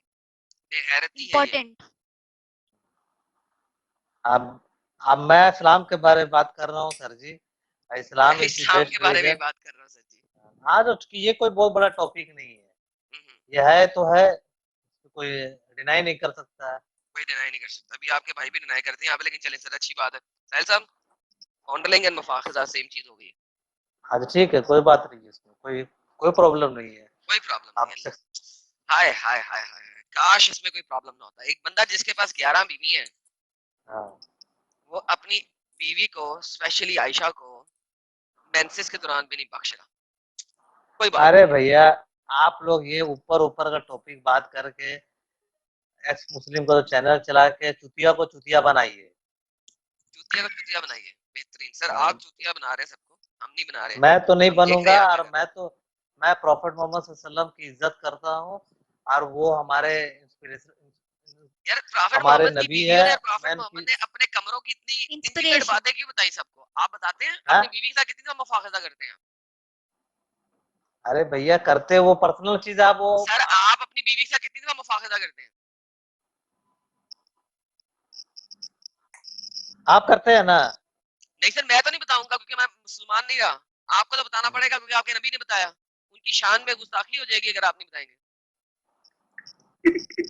बेगैरती है ये। इम्पोर्टेंट। अब मैं इस्लाम के बारे में बात कर रहा हूँ सर जी। इस्लाम मैं इज द इस्लाम के बेस्ट बारे में रिलीजन। बात कर रहा हूँ सर जी। हाँ तो ये कोई बहुत बड़ा टॉपिक नहीं है, हम्म, ये है तो है, कोई डिनाई नहीं कर सकता है। कोई डिनाई नहीं कर सकता। अभी आपके भाई भी डिनाई करते हैं यहाँ पे, लेकिन चले सर, अच्छी बात है। साहिल साहब, फॉन्डलिंग एंड मुफाखजा सेम चीज हो गई। हाँ तो ठीक है, कोई बात नहीं है, इसमें कोई कोई प्रॉब्लम नहीं है। कोई प्रॉब्लम आप नहीं है। हाय हाय हाय हाय, काश इसमें कोई प्रॉब्लम ना होता। एक बंदा जिसके पास 11 बीवी है, हाँ वो अपनी बीवी को, स्पेशली आयशा को, मेंसेस के दौरान भी नहीं बख्श रहा। कोई बात अरे नहीं है। भैया, आप लोग ये ऊपर ऊपर का टॉपिक बात करके एक्स मुस्लिम को चैनल चला के चुतिया को चुतिया बनाइए। चूतिया को चूतिया बनाइए, बेहतरीन सर। हाँ, आप चूतिया बना रहे हैं सबको, हम नहीं बना रहे। मैं तो नहीं हम देख रहे बनूंगा, हैं और आपके। मैं प्रॉफिट मोहम्मद सल्लल्लाहु अलैहि वसल्लम की इज्जत करता हूँ, और वो हमारे इंस्पिरेशन, यार प्रॉफिट हमारे मोहम्मद की नबी बीवियों है। ने और प्रॉफिट मैं मोहम्मद उनकी ने अपने कमरों की इतनी इंटीमेट इंस्पिरेशन। बातें क्यों बताई सबको? आप बताते हैं हाँ? अपनी बीवी के साथ कितनी तो मुफाखजा करते हैं? अरे भैया करते वो पर्सनल चीज, आप वो सर आप अपनी बीवी के साथ कितनी दफा मुफाखजा करते हैं? आप करते हैं ना। नहीं सर, मैं तो नहीं बताऊंगा क्योंकि मैं मुसलमान नहीं रहा। आपको तो बताना पड़ेगा क्योंकि आपके नबी ने बताया। उनकी शान में गुस्ताखी हो जाएगी अगर आप नहीं बताएंगे।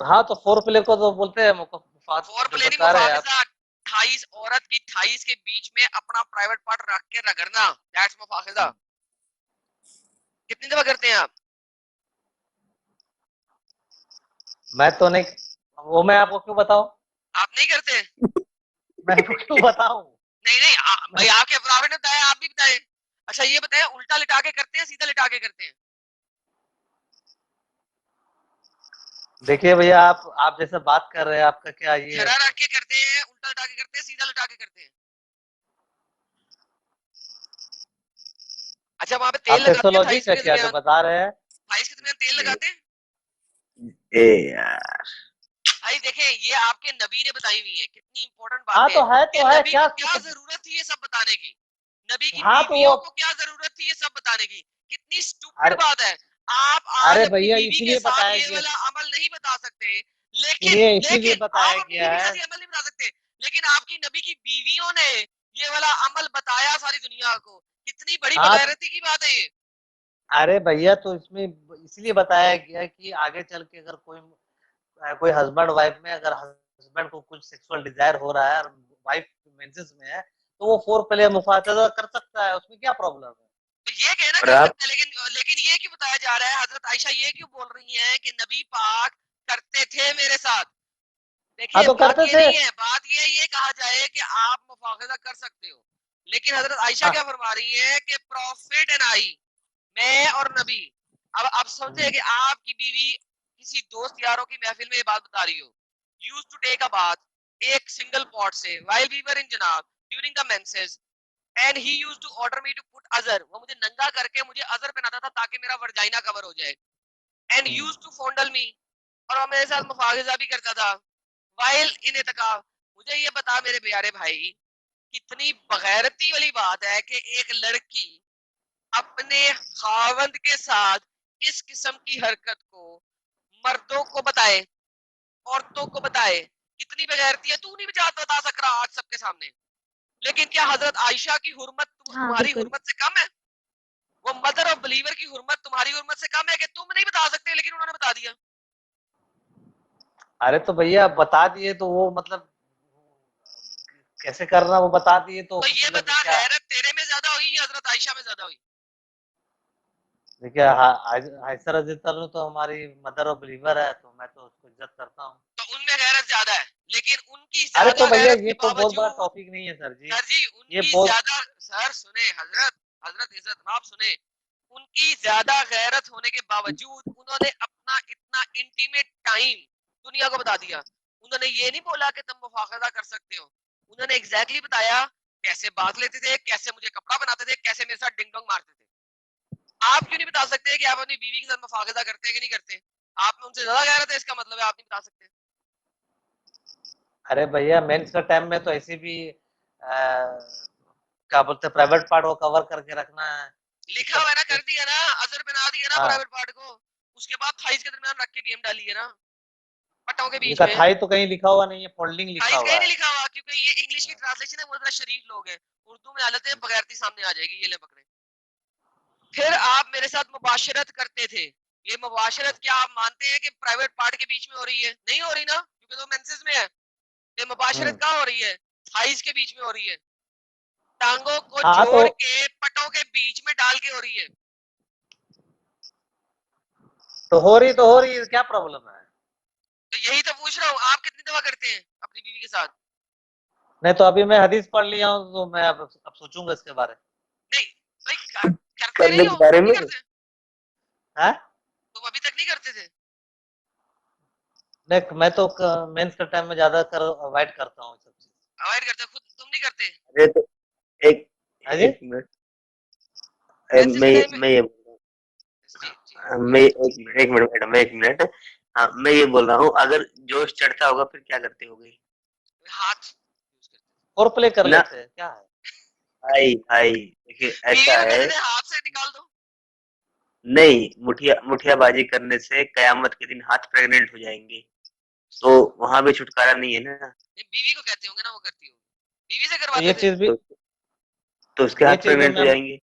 हाँ तो फोर प्ले को तो बोलते हैं मुफात, फोर जो प्ले नहीं, बता रहे हैं आप। मुफाखजा। थाइस, औरत की थाइस के बीच में अपना प्राइवेट पार्ट रख के रगड़ना, दैट्स मुफाखजा। कितनी दफा करते हैं आप? मैं तो नहीं, वो मैं आपको क्यों बताऊं? आप नहीं करते? मैं आपको क्यों बताऊं? नहीं नहीं, भाई आपके प्रॉफिट ने बताया, आप भी बताएं। अच्छा ये बताएं, उल्टा लिटा के करते हैं, सीधा लिटा के करते हैं? देखिए भैया, आप जैसे बात कर रहे हैं, आपका क्या ये खड़ा रख के करते हैं, उल्टा लिटा के करते हैं, सीधा लिटा के करते हैं? अच्छा वहां पे आप तेल लगाते हैं सेक्सोलॉजी थाइस का के क्या जो दरमियान, बता रहे हैं? थाइस के दरमियान तेल लगाते हैं? ए यार, भाई देखें, ये आपके नबी ने बताई हुई है, कितनी इंपॉर्टेंट हाँ बातें हैं कि तो है नबी क्या को क्या जरूरत थी ये सब बताने की, नबी की हाँ तो बीवियों वो को क्या जरूरत थी ये सब बताने की। कितनी स्टूपिड अरे बात है। आप आज अरे अपनी भैया बीवी के इसीलिए साथ बताया ये गया, वाला अमल नहीं बता सकते, लेकिन सुनिए इसीलिए लेकिन बताया आप अपनी गया बीवी के है। साथ ये अमल नहीं बता सकते, लेकिन आपकी नबी की बीवियों ने ये वाला अमल बताया सारी दुनिया को। कितनी बड़ी हाँ बगैरती की बात है ये। अरे भैया तो इसमें इसलिए बताया गया है कि आगे चल के अगर कोई हस्बैंड वाइफ में अगर हस्बैंड को कुछ सेक्सुअल डिजायर हो रहा है और वाइफ मेंसेस में है तो वो फोर प्ले मुफातजा कर सकता है, उसमें क्या प्रॉब्लम है? तो ये कहना और कर आप सकते हैं, लेकिन ये क्यों बताया जा रहा है, हजरत आयशा ये क्यों बोल रही हैं कि नबी पाक करते थे मेरे साथ। हाँ देखिए तो बात करते ये थे। नहीं है, बात ये कहा जाए कि आप मुफाखजा कर सकते हो, लेकिन हजरत आयशा हाँ क्या फरमा रही है कि प्रॉफिट एंड आई, मैं और नबी। अब आप समझे कि आपकी बीवी किसी दोस्त यारों की महफिल में ये बात बता रही हो, used to take a bath एक सिंगल पॉट से व्हाइल वी वर इन जनाब during the menses, and he used to order me to put अजर, वो मुझे नंगा करके मुझे अजर पहनाता था ताकि मेरा वर्जाइना कवर हो जाए, एंड यूज्ड टू फॉन्डल मी, और वो मेरे साथ मुफाहिजा भी करता था वाइल इन इत्काफ। मुझे ये बता मेरे प्यारे भाई, कितनी बगैरती वाली बात है कि एक लड़की अपने खावंद के साथ इस किस्म की हरकत को मर्दों को बताए, औरतों को बताए। कितनी बगैरती है, तू नहीं बता सक रहा आज सबके सामने, लेकिन क्या हजरत आयशा की हुर्मत हाँ तुम्हारी बिल्कुल। हुर्मत से कम है? वो मदर ऑफ बिलीवर की हुर्मत तुम्हारी हुर्मत से कम है कि तुम नहीं बता सकते लेकिन उन्होंने बता दिया? अरे तो भैया बता दिए तो वो मतलब कैसे करना वो बता दिए तो तो ये मतलब बता, क्या? गैरत तेरे में ज्यादा हुई या हजरत आयशा में ज्यादा हुई? देखिए आयशा रज़ी अल्लाह अन्हा तो हमारी मदर ऑफ बिलीवर है तो मैं तो उसको इज्जत करता हूँ। तो उनमें गैरत ज्यादा है, लेकिन उनकी अरे तो ज्यादा भैया गैरत ये के कोई बहुत बड़ा बावजूद, टॉपिक नहीं है सर जी। सर जी ये उनकी बहुत ज्यादा, सर सुने हजरत, हजरत इज्जत आप सुने, उनकी ज्यादा गैरत होने के बावजूद उन्होंने अपना इतना इंटीमेट टाइम दुनिया को बता दिया। उन्होंने ये नहीं बोला कि तुम मुफाखजा कर सकते हो, उन्होंने एग्जैक्टली बताया कैसे बात लेते थे, कैसे मुझे कपड़ा बनाते थे, कैसे मेरे साथ डिंग डोंग मारते थे। आप क्यों नहीं बता सकते कि आप अपनी बीवी के साथ मुफाखजा करते हैं कि नहीं करते? आप में उनसे ज्यादा गैरत है, इसका मतलब है आप नहीं बता सकते। अरे भैया मेंस का टाइम में तो ऐसे भी क्या बोलते हैं प्राइवेट पार्ट को कवर करके रखना है। लिखा हुआ है ना, कर दिया ना, अजर बना दिया ना हाँ प्राइवेट पार्ट को, उसके बाद थाइस के दरमियान रख के गेम डाली है ना पट्टों के बीच इनका में। थाई तो कहीं लिखा हुआ नहीं है, फोल्डिंग लिखा थाइस हुआ कहीं नहीं है। लिखा हुआ, क्योंकि ये इंग्लिश की ट्रांसलेशन है, वो जरा शरीफ लोग हैं, उर्दू में हालत है बगैरती सामने आ जाएगी, ये ले पकड़े। फिर आप मेरे साथ मुबाशरत करते थे, ये मुबाशरत क्या आप मानते हैं कि प्राइवेट पार्ट के बीच में हो रही है? नहीं हो रही ना, क्योंकि तो मेंसेस में है। ये मुबाशरत कहाँ हो रही है? थाइस के बीच में हो रही है, टांगों को हाँ जोड़ के पटों के बीच में डाल के हो रही है। तो हो रही है, क्या प्रॉब्लम है? तो यही तो पूछ रहा हूँ, आप कितनी दफा करते हैं अपनी बीवी के साथ? नहीं तो अभी मैं हदीस पढ़ लिया हूँ तो मैं अब सोचूंगा इसके बारे नहीं भाई, करते करने नहीं के हो, बारे क्यों नहीं में। करते? में। है तुम अभी तक नहीं करते थे? नहीं मैं तो मेंस के टाइम में ज्यादा कर अवॉइड करता हूँ सब चीज। अवॉइड करते हो, खुद तुम नहीं करते? अरे तो एक हाँ जी एक मिनट, मेंसेस के टाइम में? मैं ये बोल रहा जी जी हूँ, मैं एक मिनट मैडम, एक मिनट। हाँ, मैं ये बोल रहा हूँ, अगर जोश चढ़ता होगा फिर क्या करते होगे? हाथ यूज करते और प्ले कर ना लेते हैं क्या है? भाई भाई देखिए थे। बीवी ऐसा को है, कहते थे हाथ से निकाल दो। नहीं, मुठियाबाजी करने से कयामत के दिन हाथ प्रेग्नेंट हो जाएंगे, तो वहां भी छुटकारा नहीं है ना। नहीं, बीवी को कहते होंगे ना, वो करती होगी, बीवी से तो ये करवाते थे। चीज भी तो, तो उसके ये हाथ चीज भी प्रेग्नेंट हो मैं जाएंगे।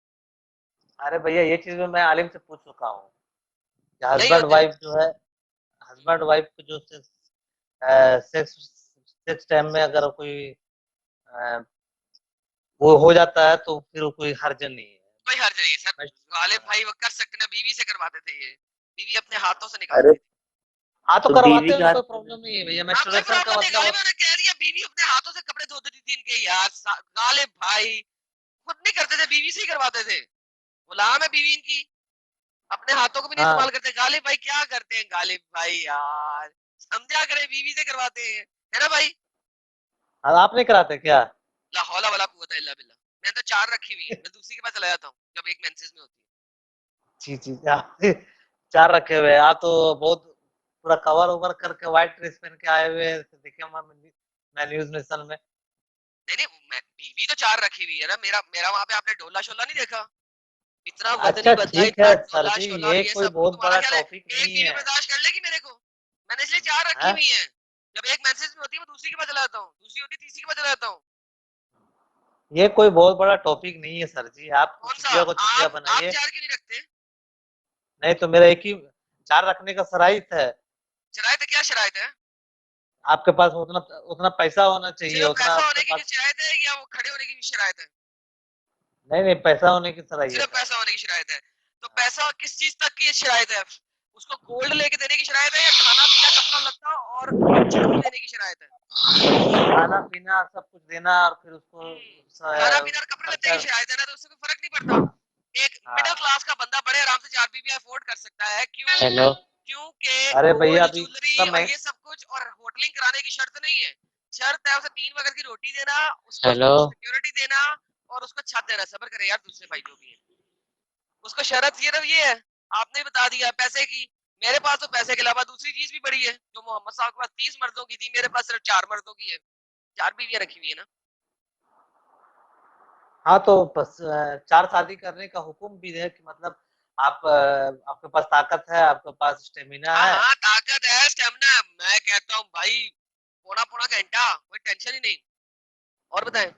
अरे भैया ये चीज भी मैं आलिम से पूछ चुका हूँ कि नहीं हस्बैंड होते। वाइफ जो है, हस्बैंड वाइफ को जो सेक्स सेक्स टाइम में अगर कोई अ, वो हो जाता है तो फिर कोई हर्ज नहीं है। कोई हर्ज नहीं है सर, मैं- गालिब भाई वो कर सकते ना, बीवी से करवाते थे ये, बीवी अपने हाथों से अरे निकालती थी। हाँ तो तो करवाते बीवी हैं, का उसमें हाथ कोई प्रॉब्लम नहीं है भैया, हाँ कोई मेस्टुरेशन का प्रॉब्लम नहीं, गालिब मतलब। ने कह दिया बीवी अपने हाथों से कपड़े धोती थी इनके यार, गालिब भाई खुद नहीं करते थे, बीवी से ही करवाते थे। गुलाम है बीवी इनकी, अपने हाथों को भी नहीं हाँ इस्तेमाल करते। गालिब भाई क्या करते हैं गालिब भाई यार, समझा करें, बीवी से करवाते हैं, है ना भाई? आप नहीं कराते क्या? ला हौला वला कुव्वता इल्ला बिल्लाह। मैंने तो 4 रखी हुई है, मैं दूसरी के पास चला जाता हूँ, जब एक मेंसेस में होती है। जी जी, 4 रखे हुए हैं। आप तो बहुत पूरा कवर ओवर करके व्हाइट ड्रेस पहन के आए हुए हैं, देखिए मैं न्यूज नेशन में। नहीं बीवी तो 4 रखी हुई है ना। मेरा मेरा वहां पे आपने डोला शोला नहीं देखा? इतना अच्छा वदनी बंदा, ठीक इतना है सर डोला जी, शोला और ये ये कोई सब, बहुत तुम्हारा बड़ा ख्याल है टॉपिक एक नहीं बीवी है। बर्दाश्त कर लेगी मेरे को? मैंने इसलिए 4 रखी हैं? हुई है। जब एक मैसेज में होती है मैं दूसरी के पास चला जाता हूँ, दूसरी होती है तीसरी के पास चला जाता हूँ। ये कोई बहुत बड़ा टॉपिक नहीं है सर जी, आप कौन सा? चुटिया को चुटिया आप बनाइए। 4 क्यों नहीं रखते? नहीं तो मेरा एक ही 4 रखने का शराइत है। शरायत है? क्या शरायत है? आपके पास उतना उतना पैसा होना चाहिए, सिर्फ उतना पैसा आपके होने की पास। शरायत है या वो खड़े होने की भी शरायत है? नहीं नहीं, पैसा होने की शराइत सिर्फ है। पैसा होने की शरायत है। तो पैसा किस चीज तक की शरायत है? उसको गोल्ड लेके देने की शरायत है या खाना पीना कपड़ा लत्ता और चिट्ठी देने की शरायत है? खाना पीना सब कुछ देना और फिर उसको खाना पीना और कपड़े लत्ते की शरायत है ना, तो उससे कोई फर्क नहीं पड़ता। एक मिडिल क्लास का बंदा बड़े आराम से 4 बीबी अफोर्ड कर सकता है। क्यों? हेलो। क्योंकि अरे भैया गोल्ड अभी ज्वेलरी इतना और ये सब कुछ और होटलिंग कराने की शर्त नहीं है। शर्त है उसे 3 वक्त की रोटी देना, उसको हेलो। सिक्योरिटी देना और उसको छत देना। सब्र करे यार, दूसरे भाई जो भी है उसको शर्त सिर्फ ये है। आपने बता दिया पैसे की। मेरे पास तो पैसे के अलावा दूसरी चीज भी बड़ी है। जो मोहम्मद साहब के पास 30 मर्दों की थी, मेरे पास सिर्फ 4 मर्दों की है। 4 बीवियां रखी हुई है ना। हाँ तो बस 4 शादी करने का हुक्म भी है कि मतलब आप आपके पास ताकत है, आपके पास स्टेमिना हाँ है। हाँ, ताकत है, स्टेमिना है। मैं कहता हूँ भाई, पौना पौना घंटा, कोई टेंशन ही नहीं। और बताएं।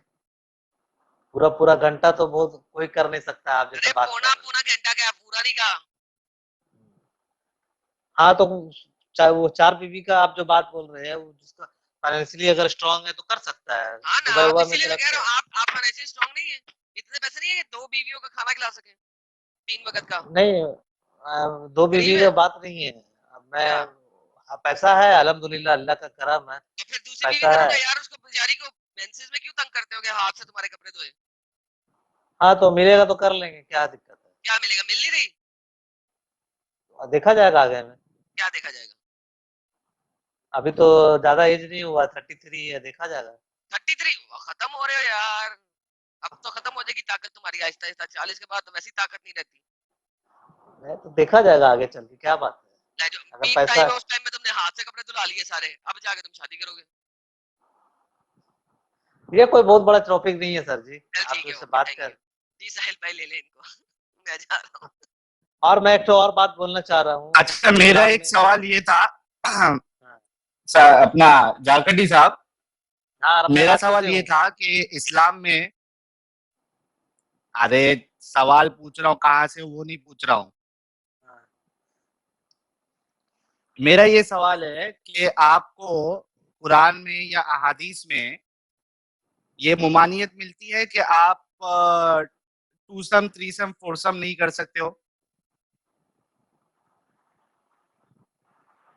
पूरा पूरा घंटा तो बहुत कोई कर नहीं सकता, आप जैसे अरे बात कर पौना रहे हैं। पौना घंटा क्या, पूरा नहीं कहा। हाँ तो चाहे वो 4 बीबी का आप जो बात बोल रहे हैं, वो जिसका फाइनेंशियली अगर स्ट्रांग है तो कर सकता है। हाँ ना, दुबई अब हुआ में इसीलिए तो तो कह रखते रहा हैं। हूँ, आप फाइनेंशियली स्ट्रांग नहीं है। इतने पैसे नहीं है कि 2 बीवियों का खाना खिला सके 3 वक्त का। नहीं 2 गरीब बीबी है का बात नहीं है। अब मैं क्या? हाँ, पैसा है अल्हम्दुलिल्लाह, अल्लाह का करम है। तो फिर दूसरी बीवी पैसा करो है। ना यार। उसको बेचारी को मेंसेस में क्यों तंग करते हो हाथ से तुम्हारे कपड़े धोए? हाँ तो मिलेगा तो कर लेंगे, क्या दिक्कत क्या मिलेगा? मिल नहीं रही। है, देखा जाएगा आगे में। क्या देखा जाएगा? अभी तो ज्यादा एज नहीं हुआ, 33 है, देखा जाएगा। 33 खत्म हो रहे हो यार। अब तो खत्म हो जाएगी ताकत तुम्हारी आहिस्ता आहिस्ता। 40 के बाद तो वैसी ताकत नहीं रहती। नहीं तो देखा जाएगा आगे चल के, क्या बात है। जो अगर पीक पैसा टाइम है उस टाइम में तुमने हाथ से कपड़े धुला लिए सारे, अब जाके तुम शादी करोगे। ये कोई बहुत बड़ा टॉपिक नहीं है सर जी, चल आप ठीक है, इससे ओके, बात थैंक यू कर। जी। साहिल भाई ले ले इनको मैं जा रहा हूँ। और मैं एक तो और बात बोलना चाह रहा हूँ। अच्छा, मेरा इस्लाम एक में सवाल ये था हाँ अपना जारकटी साहब, हाँ, मैं मेरा रांची सवाल से ये हूँ। था कि इस्लाम में, अरे सवाल पूछ रहा हूँ कहाँ से, वो नहीं पूछ रहा हूँ। हाँ। मेरा ये सवाल है कि आपको कुरान में या अहादीस में ये मुमानियत मिलती है कि आप टूसम थ्रीसम फोरसम नहीं कर सकते हो?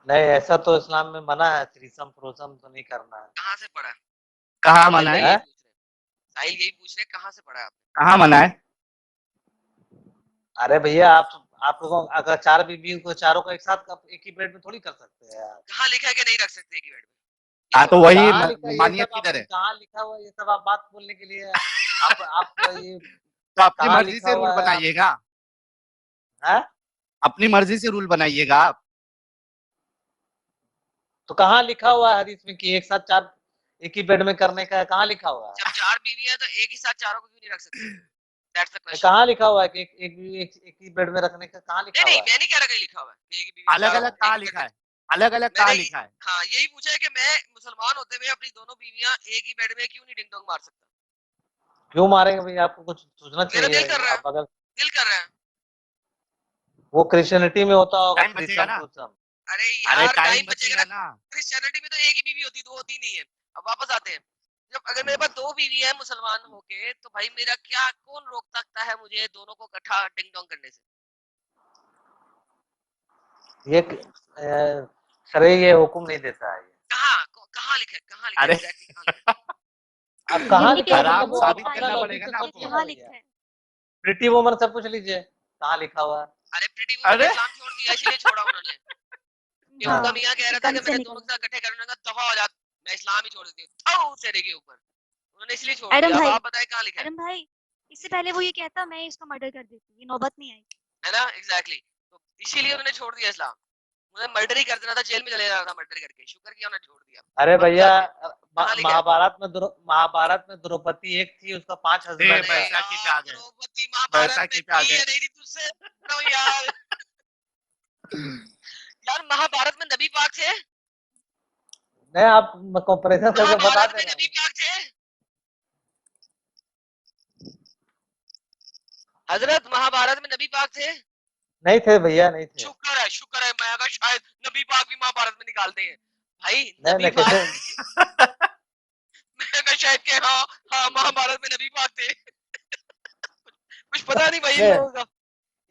नहीं ऐसा तो इस्लाम में मना है, थ्रीसम फ्रोसम तो नहीं करना है। कहाँ से पढ़ा? कहाँ साहिल मना भाई है? यही हैं? पूछ रहे साहिल यही पूछ रहे कहाँ से पढ़ा है आपने? कहाँ मना है? अरे भैया आप लोगों अगर 4 बीबी को चारों को एक साथ एक ही बेड में थोड़ी कर सकते हैं यार। कहाँ लिखा है कि नहीं रख सकते एक ही बेड में? हाँ, तो सवाल वही कहाँ लिखा है ये मुमानियत सब? आप किधर है? कहाँ लिखा हुआ है ये सब? आप बात बोलने के लिए आप ये तो अपनी कहाँ मर्जी लिखा से रूल हुआ है आप? बनाइएगा, हैं? अपनी मर्जी से रूल बनाइएगा आप। तो कहाँ लिखा हुआ है हदीस में कि एक साथ 4 एक ही बेड में करने का है? कहाँ लिखा हुआ है? जब 4 बीवी है तो एक ही साथ चारों को क्यों नहीं रख सकते? That's the question. कहाँ लिखा हुआ है कि एक ही बेड में रखने का? कहाँ लिखा नहीं हुआ है? मैं नहीं कह रहा कहीं लिखा हुआ है कि एक ही बीवी अलग चारों अलग एक कहाँ ही बेड लिखा में। है? अलग अलग कहाँ मैंने लिखा है? हाँ यही पूछा है कि मैं मुसलमान होते हुए अपनी दोनों बीवियां एक ही बेड में क्यों नहीं डिंग डोंग मार सकता? क्यों मारेंगे भैया? आपको कुछ सोचना मेरा चाहिए। दिल कर रहा है, आप अगर दिल कर रहा है। वो क्रिश्चियनिटी में होता होगा टाइम बचेगा थ्रीसम ना? फ्रूसम। अरे अरे यार टाइम टाइम बचेगा बचेगा ना। ना? क्रिश्चियनिटी में तो एक ही बीवी होती, 2 होती नहीं है। अब वापस आते हैं। जब अगर मेरे पास 2 बीवी है मुसलमान होके, तो भाई मेरा क्या, कौन रोक सकता है मुझे दोनों को इकट्ठा डिंग डोंग करने से? ये शरय ये हुक्म नहीं देता है। कहाँ लिखा है? कहाँ लिखा है अरे एग्जैक्टली? कहाँ लिखा अब कहाँ हिंदी के लिखा है आराम मतलब वो वो आप साबित अपना करना बताइए, पड़ेगा लॉजिक से ना वो सोचिए आपको। ना कहाँ भैया। लिखा है? प्रीटी वुमन से पूछ लीजिए कहाँ लिखा हुआ है। है? अरे प्रीटी वुमन ने अरे इस्लाम छोड़ दिया, इसलिए छोड़ा उन्होंने। कि हाँ। उनका मियां कह रहा था गन कि से मैंने दोनों निकल। के साथ इकट्ठे करने का दफा हो जा, मैं इस्लाम ही छोड़ देती हूँ तेरे के ऊपर। उन्होंने इसलिए छोड़ एडम दिया। अब भाई, आप बताएं कहाँ लिखा है? एडम भाई, इससे पहले वो ये कहता मैं इसका मर्डर कर देती, ये नौबत नहीं आई। है ना, एग्जैक्टली। तो इसीलिए उन्होंने छोड़ दिया इस्लाम। उन्हें मर्डर ही कर देना था, जेल में चले जाना था मर्डर करके। शुक्र किया उन्होंने छोड़ दिया। अरे भैया, कहाँ लिखा है? महाभारत में द्रौपदी एक थी, उसका 5 ए, हस्बैंड था। बैसाखी पे आ गए, द्रौपदी महाभारत बैसाखी में पे आ थी गए। या नहीं थी तुझसे पूछता हूँ यार। यार महाभारत में नबी पाक थे, नहीं, आप कंपैरिजन करके बता महाभारत में देना। नबी पाक थे। हजरत महाभारत में नबी पाक थे? नहीं थे भैया, नहीं थे। शुक्र है, शुक्र है। मैं अगर शायद नबी पाक भी महाभारत में निकालते हैं भाई। नहीं नबी नहीं, पाक कैसे? मैं अगर शायद के हाँ हाँ महाभारत में नबी पाक थे। कुछ पता नहीं भाई इन नहीं लोगों का।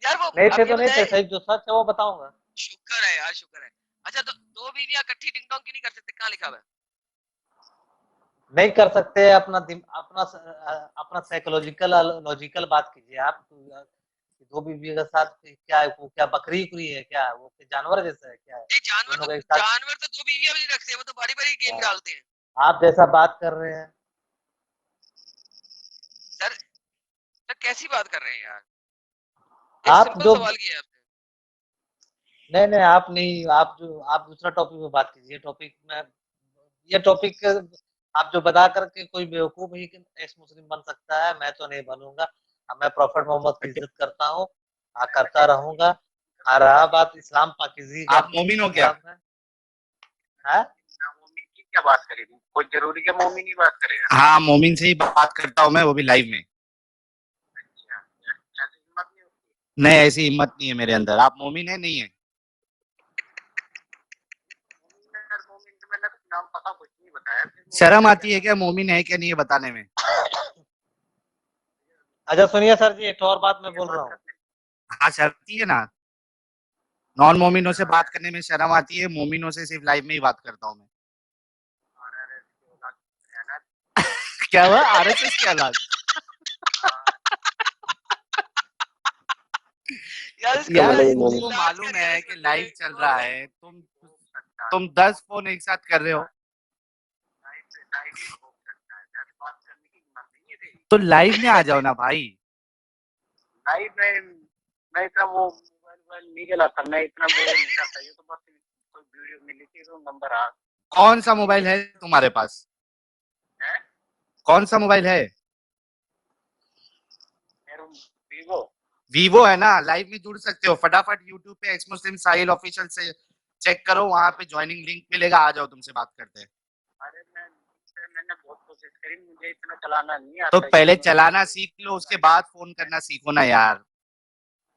यार वो नहीं आप थे ये तो नहीं थे, बताएं। सही जो सच है वो बताऊंगा। शुक्र है यार, शुक्र है। अच्छा, तो दो बीवियां इकट्ठी टिंग टोंग क्यों नहीं कर सकते? कहाँ लिखा हुआ है? नहीं कर सकते। अपना साइकोलॉजिकल लॉजिकल बात कीजिए आप। दो बीवी के साथ क्या है, वो क्या बकरी उकरी है क्या? वो जानवर जैसा है क्या है? ये जानवर दोनों तो का एक साथ। जानवर तो दो बीवियां भी नहीं रखते, वो तो बारी बारी गेम हाँ, डालते हैं। आप जैसा बात कर रहे हैं। सर सर कैसी बात कर रहे हैं यार? एक आप सिंपल जो सवाल किया है आपने। नहीं नहीं, आप नहीं, आप दूसरा टॉपिक पे बात कीजिए। टॉपिक में ये टॉपिक आप जो बता करके कोई बेवकूफ ही एक्स मुस्लिम बन सकता है, मैं तो नहीं बनूंगा। मैं प्रॉफिट मोहम्मद की इज्जत करता हूँ, करता रहूंगा। आ रहा बात इस्लाम पाकिज़ी का आप मोमिन हो क्या? तरफ है। हाँ? मोमिन की क्या बात करेगी? कोई जरूरी है मोमिन की बात करेगा? हाँ, मोमिन से ही बात करता हूँ मैं, वो भी लाइव में। अच्छा, ऐसी हिम्मत नहीं होती। नहीं, ऐसी हिम्मत नहीं है मेरे अंदर। आप मोमिन है नहीं है? मोमिन तो मैंने नाम पता कुछ नहीं बताया। शर्म आती है क्या मोमिन है क्या नहीं है बताने में? अच्छा सुनिए सर जी, एक और बात मैं बोल रहा हूँ। हाँ, शर्म आती है ना। नॉन मोमिनों से बात करने में शर्म आती है, मोमिनों से सिर्फ लाइव में ही बात करता हूँ मैं। क्या हुआ? आरएसएस की औलाद? यार इसको यार मैं तुमको लाज मालूम कर है रहा कि है लाइव चल रहा है, तुम 10 फोन एक साथ कर रहे हो, तो लाइव में आ जाओ ना भाई। लाइव में मैं इतना वो मोबाइल नहीं चलाता, मैं इतना वो नहीं करता। ये तो बस कोई वीडियो मिली थी तो नंबर आ। कौन सा मोबाइल है तुम्हारे पास? है कौन सा मोबाइल है? मेरे वीवो। वीवो है ना, लाइव में जुड़ सकते हो। फटाफट यूट्यूब पे एक्स मुस्लिम साहिल ऑफिशियल से चेक करो, वहां पे ज्वाइनिंग लिंक मिलेगा, आ जाओ, तुमसे बात करते हैं। अरे मैंने बहुत कोशिश करी, मुझे इतना चलाना नहीं तो आता। पहले चलाना सीख लो, उसके बाद फोन करना सीखो ना यार।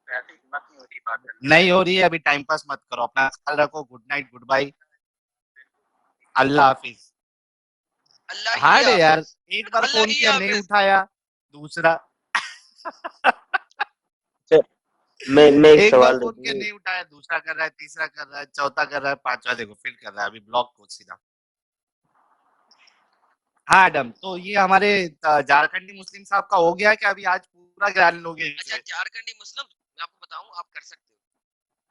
ऐसी हिम्मत नहीं होती बात करने नहीं हो रही है अभी, टाइम पास मत करो, अपना ख्याल रखो। गुड नाइट, गुड बाय, अल्लाह हाफिज। अल्लाह ही हार्ड है यार, हाफिज। एक बार अल्लाह फोन ही किया नहीं हाफिज। उठाया, दूसरा मैं एक एक बार सवाल फोन किया नहीं उठाया, दूसरा कर रहा है, तीसरा कर रहा है, चौथा कर रहा है, पांचवा देखो फिर कर रहा है, अभी ब्लॉक को सीधा। हाँ एडम, तो ये हमारे झारखंडी मुस्लिम साहब का हो गया क्या? अभी आज पूरा ज्ञान लोगे अच्छा, इनसे। झारखंडी मुस्लिम मैं आपको बताऊं, आप कर सकते हो।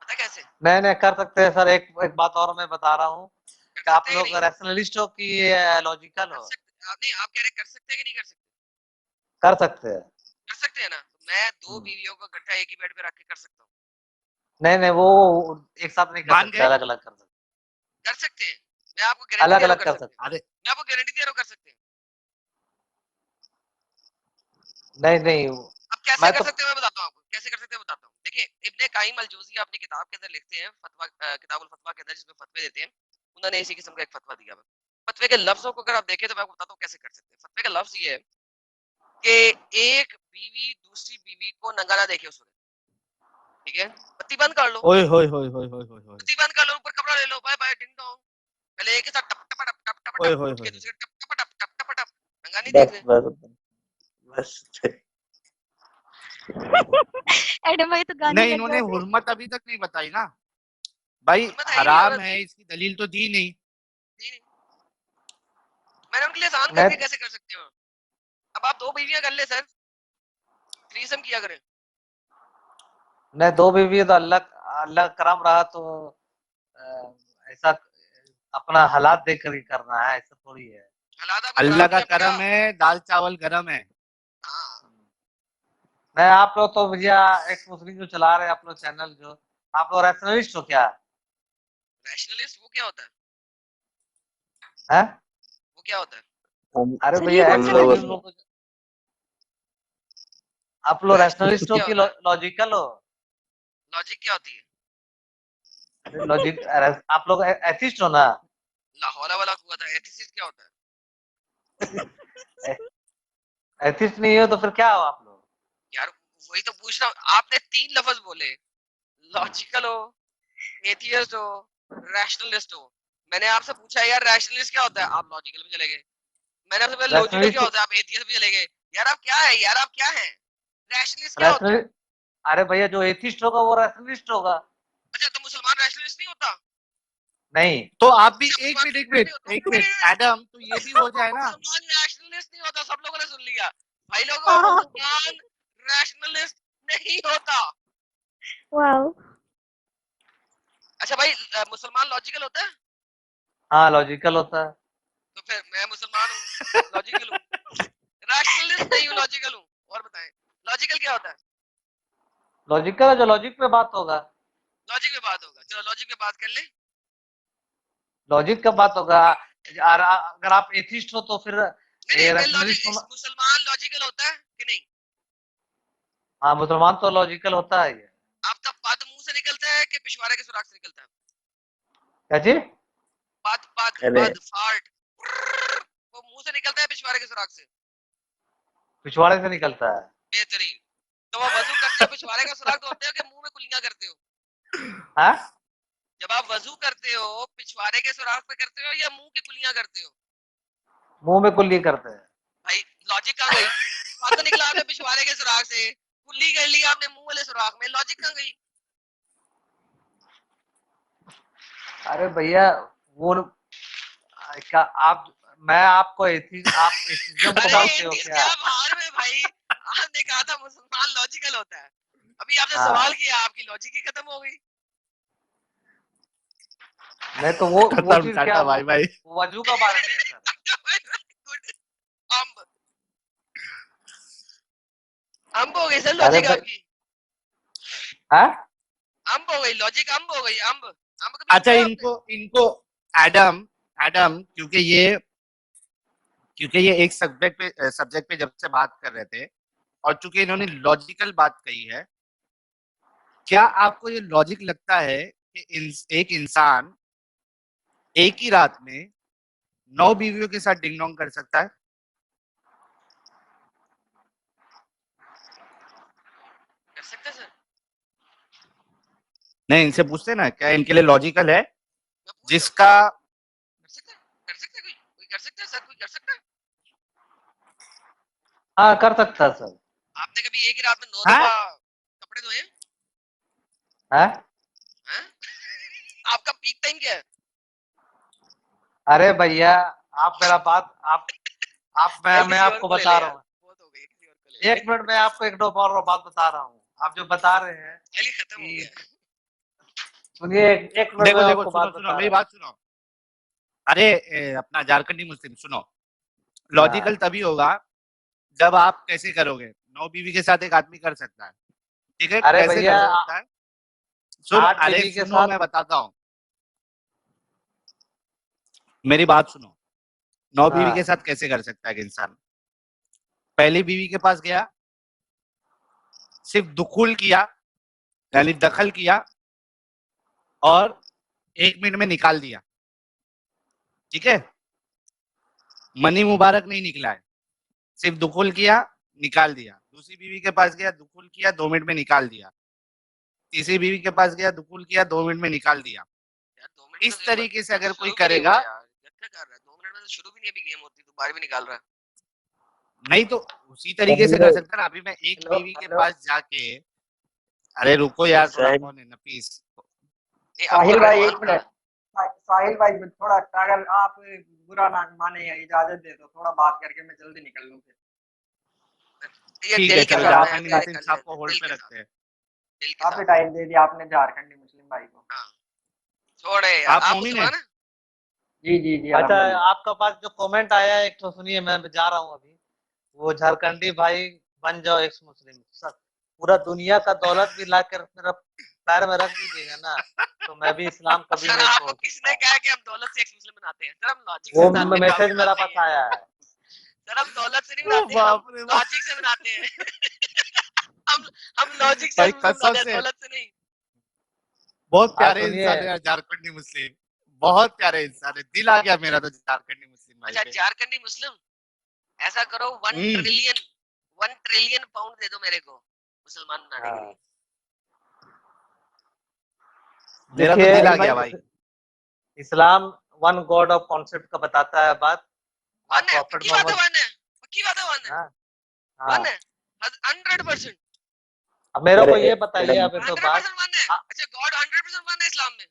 पता कैसे नहीं नहीं, कर सकते हैं सर। एक बात और मैं बता रहा हूँ कर कि आप सकते हैं कि लोग नहीं? रैशनलिस्ट हो कि लॉजिकल कर हो? सकते आप नहीं, आप कह रहे कर सकते हैं कि नहीं कर सकते? कर सकते हैं। कर सकते हैं ना। तो मैं दो बीवियों को इकट्ठा एक ही बेड पे रख के कर सकता हूँ। नहीं नहीं, वो एक साथ नहीं कर मान सकते, गए? अलग अलग कर सकते। कर सकते हैं, मैं आपको गारंटी अलग दे रहा हूँ अलग कर कर सकते हैं। सकते। अरे मैं आपको गारंटी दे रहा हूँ कर सकते हैं। नहीं नहीं, अब कैसे मैं कर तो सकते हैं मैं बताता हूँ आपको, कैसे कर सकते हैं बताता हूँ। देखिए, इब्ने कायिम अल जौज़िया अपनी किताब के अंदर लिखते हैं, फतवा किताबुल फतवा के अंदर, जिसमें फतवे देते हैं। उन्होंने इसी किस्म का एक फतवा दिया है। फतवे के लफ्जों को अगर आप देखें तो मैं आपको बताता हूँ कैसे कर सकते हैं। फतवे का लफ्ज ये है कि एक बीवी दूसरी बीवी को नंगा ना देखे उस वक्त। ठीक है, बत्ती बंद कर लो, ओए होए होए होए होए होए होए बत्ती बंद कर लो, ऊपर कपड़ा ले लो, बाय बाय डिंग डोंग। पहले एक के साथ टप टप टप टप टप ओए टप, होए उठ के होए। दूसरे टप टप टप टप टप टप, नंगा नहीं देख बस रहे। बस बस। एडम भाई तो गाने नहीं, लग इन्होंने जाते। हुर्मत अभी तक नहीं बताई ना भाई। हिम्मत है ही नहीं हराम औरत है, इसकी दलील तो दी नहीं। दी नहीं। मैंने उनके लिए आसान मैं करके कैसे कर सकते हो। अब आप दो बीवियां कर ले सर, थ्रीसम किया करें। नहीं, दो बीवी है तो अल्लाह अल्लाह करम रहा तो ऐसा अपना हालात देख कर ही करना है, ऐसा थोड़ी है। हालात आपको अल्लाह खराब का करने पड़ेगा। करम है, दाल चावल गरम है। हाँ, नहीं, आप लोग तो भैया एक्स मुस्लिम जो चला रहे हैं आप लोग चैनल, जो आप लोग रैशनलिस्ट हो क्या? रैशनलिस्ट वो क्या होता है? है? वो क्या होता है? अरे सर ये भैया कौन एक्स सा हम लोग वर्ड मुस्लिम है? लोग, आप लोग रैशनलिस्ट रैशनलिस्ट हो क्या कि होता है? लॉजिकल हो? लॉजिक क्या होती है? अरे लॉजिक, आप लोग एथिस्ट हो ना? लाहौला वाला हुआ था, एथिसिस्ट क्या होता है? एथिस्ट नहीं हो तो फिर क्या हो आप लोग? यार वही तो पूछ रहा हूँ, आपने 3 लफ्ज बोले, लॉजिकल हो, एथियस्ट हो, रैशनलिस्ट हो। मैंने आपसे पूछा यार रैशनलिस्ट क्या होता है, आप लॉजिकल पे चले गए। मैंने आपसे पूछा लॉजिकल क्या रैशनलिस्ट, होता है, आप एथियस्ट पे चले गए। यार आप क्या है, यार आप क्या है? रैशनलिस्ट क्या होता है? रैशनलिस्ट, अरे भैया जो एथिस्ट होगा वो रैशनलिस्ट होगा। अच्छा तो मुसलमान रैशनलिस्ट नहीं होता? नहीं, तो आप भी अच्छा, एक मुसलमान मिनट, एक rationalist मिनट, नहीं होता? एक मिनट एडम, तो ये भी हो जाए ना। मुसलमान रैशनलिस्ट नहीं होता, सब लोगों ने सुन लिया भाई लोगों, मुसलमान रैशनलिस्ट नहीं होता। वाओ। अच्छा भाई मुसलमान लॉजिकल होता है? हाँ लॉजिकल होता है। तो फिर मैं मुसलमान हूँ, लॉजिकल हूँ, रैशनलिस्ट नहीं हूँ, लॉजिकल हूँ। और बताएं लॉजिकल क्या होता है? लॉजिकल है जो लॉजिक पे बात होगा। लॉजिक में बात होगा, चलो लॉजिक में बात कर ले। लॉजिक का बात होगा। अगर आप एथिस्ट हो तो फिर नहीं ये नहीं मैं रैशनलिस्ट लॉजिक, होना। मुसलमान लॉजिकल होता है कि नहीं? हाँ मुसलमान तो लॉजिकल होता है ये। आपका पद मुंह से निकलता है कि पिछवाड़े के सुराख से निकलता है? क्या जी? पद पद अरे पद फार्ट वो मुंह से निकलता है पिछवाड़े के सुराख से? पिछवाड़े से निकलता है। बेहतरीन। तो वो वजू करते हो पिछवाड़े का सुराख धोते हो कि मुंह में कुलियां करते हो? हाँ, जब आप वजू करते हो पिछवाड़े के सुराख पे करते हो या मुंह की कुलियां करते हो? मुंह में कुल्ली करते हैं। भाई लॉजिक कहाँ गई? पद निकला आपने पिछवाड़े के सुराख से, कुल्ली कर ली आपने मुंह वाले सुराख में, लॉजिक कहाँ गई? अरे भैया वो क्या आप, मैं आपको आप एथिज्म को अरे मानते हो एथियस्ट क्या? क्या बाहर में भाई, आपने कहा था मुसलमान लॉजिकल होता है, अभी आपने हाँ सवाल किया, आपकी लॉजिक ही खत्म हो गई। नहीं तो वो खत्म चीज क्या, टाटा वो भाई भाई। वजू का बारे में है सर। गुड। अम्ब, अम्ब हो गई सर अरे लॉजिक भाई, आपकी, हाँ अम्ब हो गई लॉजिक, अम्ब हो गई, अम्ब। अम्ब कभी अच्छा सुना है आपने? इनको इनको एडम, एडम क्योंकि ये एक सब्जेक्ट पे जब से बात कर रहे थे, और चूंकि इन्होंने लॉजिकल बात कही है, क्या आपको ये लॉजिक लगता है कि एक इंसान एक ही रात में 9 बीवियों के साथ डिंग डोंग कर सकता है? कर सकते हैं सर? नहीं, इनसे पूछते ना क्या इनके लिए लॉजिकल है मैं पूछ रहा हूँ, जिसका। कर सकता है? कर सकता है कोई, कोई कर सकता है सर, कोई कर सकता है? हाँ कर सकता है सर। आपने कभी एक ही रात में 9 हाँ, दफा कपड़े धोए हैं? हाँ हैं? आपका पीक टाइम क्या है? अरे भैया, आप मेरा बात आप यार मैं किसी और आपको को ले बता ले रहा यार, हूँ। बहुत हो गई, किसी और को ले ले। 1 मिनट में आपको एक दो और बात बता रहा हूँ। आप जो बता रहे हैं चलिए खत्म हो कि, गया। सुनिए, 1 मिनट में देखो देखो, आपको सुनो बात सुनो, बता मेरी रहा हूँ। बात सुनो। अरे अपना झारखंडी मुस्लिम सुनो, लॉजिकल हाँ, तभी होगा जब आप कैसे करोगे। 9 बीवी के साथ एक आदमी कर सकता है, ठीक है, अरे कैसे भैया कर सकता है? सुन, 8 अरे बीवी के सुनो, साथ। मैं बताता हूँ, मेरी बात सुनो। 9 बीवी के हाँ साथ कैसे कर सकता है एक इंसान? पहली बीवी के पास गया, सिर्फ दुखुल किया, यानी दखल किया, और 1 मिनट में निकाल दिया, ठीक है। मनी मुबारक नहीं निकला है, सिर्फ दुखुल किया, निकाल दिया। दूसरी बीवी के पास गया, दुखुल किया, 2 मिनट में निकाल दिया। तीसरी बीवी के पास गया, दुखुल किया, 2 मिनट में निकाल दिया। यार 2 मिनट में इस तो तरीके से अगर कोई शुरू भी नहीं हुआ करेगा, यार, क्या कर रहा है? 2 मिनट में तो शुरू भी नहीं अभी गेम होती, तो बाहर भी निकाल रहा है। नहीं तो उसी तरीके से कर सकता है ना। अभी मैं एक हेलो बीवी के हेलो पास जाके, अरे रुको यार, थोड़ा साहिल कौन है नफीस। नहीं अब साहिल बोलो भाई अब एक मिनट, साहिल भाई थोड़ा, अगर आप बुरा ना माने या इजाजत दे तो थोड़ा बात करके मैं जल्दी निकल लूँ फिर। ये ठीक दिल है, के चलो, अगर साथ आप, है, झारखंडी अभी मुस्लिम निकल साहब लेते को हैं, होल्ड दिल पे के साथ, रखते हैं। दिल के काफी साथ। टाइम दे दिया आपने झारखंडी मुस्लिम भाई को। हाँ छोड़े यार, आप आप मोमिन है? मुसलमान हैं? जी जी जी अच्छा, अल्हम्दुलिल्लाह। आपका पास जो कमेंट आया है एक तो सुनिए, मैं जा रहा हूँ अभी। वो झारखंडी भाई बन जाओ एक्स मुस्लिम, पूरा दुनिया का दौलत भी लाकर मेरा पैर में रख दीजिएगा ना, तो मैं भी इस्लाम कभी सर नहीं आपको छोड़ किसने सकता। कहा कि हम दौलत से एक्स मुस्लिम बनाते हैं? सर हम लॉजिक से वो बनाते हैं, मैसेज काम मेरा बनाते पास हैं। आया है। सर हम दौलत से नहीं ओ बनाते, हम बाप रे बाप लॉजिक से बनाते हैं। हम लॉजिक से भाई मुस्लिम कसम बनाते हैं, से दौलत से नहीं। बहुत प्यारे सुनिए, इंसान है यार झारखंडी मुस्लिम, बहुत प्यारे इंसान है, दिल आ गया मेरा तो झारखंडी मुस्लिम भाई अच्छा पे। झारखंडी मुस्लिम, ऐसा करो 1 ट्रिलियन पाउंड दे दो मेरे को मुसलमान बनाने के हाँ, लिए। मेरा तो देखिए दिल आ गया भाई। इस्लाम वन गॉड ऑफ कॉन्सेप्ट का बताता है बात। आप वन है, प्रॉफिट पक्की बात है, मोहम्मद, वन है, पक्की बात है, वन है, हाँ वन हाँ। है, 100%, अब मेरे को अरे ये बताइए अब तो बात 100% वन है। अच्छा गॉड 100% वन है इस्लाम में?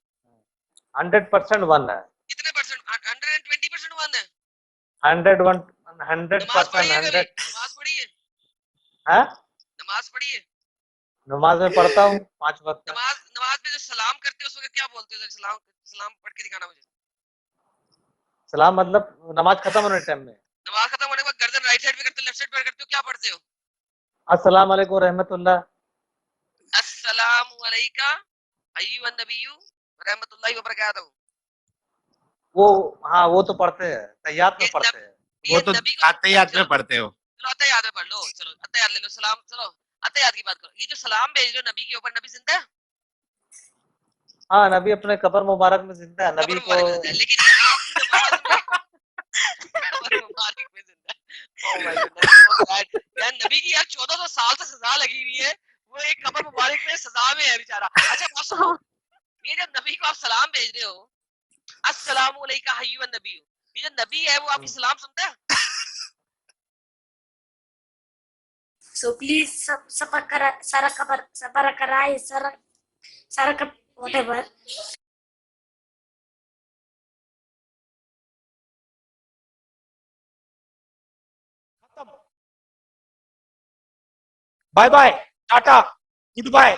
100% वन है, कितने परसेंट? 120% वन है। 101 नमाज पढ़ी 100% है कभी? 100 नमाज पढ़ी है? है। नमाज पढ़ी है? नमाज में पढ़ता हूँ 5 वक्त। नमाज में जो सलाम करते हो उस वक्त क्या बोलते हो? सलाम सलाम पढ़ के दिखाना मुझे। सलाम मतलब नमाज खत्म होने टाइम में नमाज खत्म होने के बाद गर्दन राइट साइड पे करते हो, लेफ्ट साइड पे करते हो, क्या पढ़ते हो? अस्सलाम वालेकुम रहमतुल्लाह। अस्सलामु अलैका अय्युहन नबिय्यु रहमतुल्लाहि व बरकातहू। वो हाँ वो तो पढ़ते हैं, तैयात में ये पढ़ते हैं। वो ये तो नबी को अत्तहियात में चलो पढ़ते हो। चलो अत्तहियात में पढ़ लो, चलो अत्तहियात ले लो, सलाम, चलो अत्तहियात की बात करो। ये जो सलाम भेज रहे हो नबी के ऊपर, नबी जिंदा है? हाँ नबी अपने कब्र मुबारक में जिंदा है। कब्र नबी को मुबारक में जिंदा है, लेकिन ये आपकी नमाज में कब्र मुबारक में जिंदा है। Oh my goodness, so sad यार। नबी की यार 1400 साल से सजा लगी हुई है, वो एक कब्र मुबारक में सजा में है बेचारा। अच्छा बात सुनो, ये जब नबी को आप सलाम भेज रहे हो, अस्सलामु अलैका अय्युहन नबिय्यु, ये जो नबी है वो आपकी सलाम सुनता है? So please Sarakarai, Sarak, whatever. Bye bye, tata, good bye.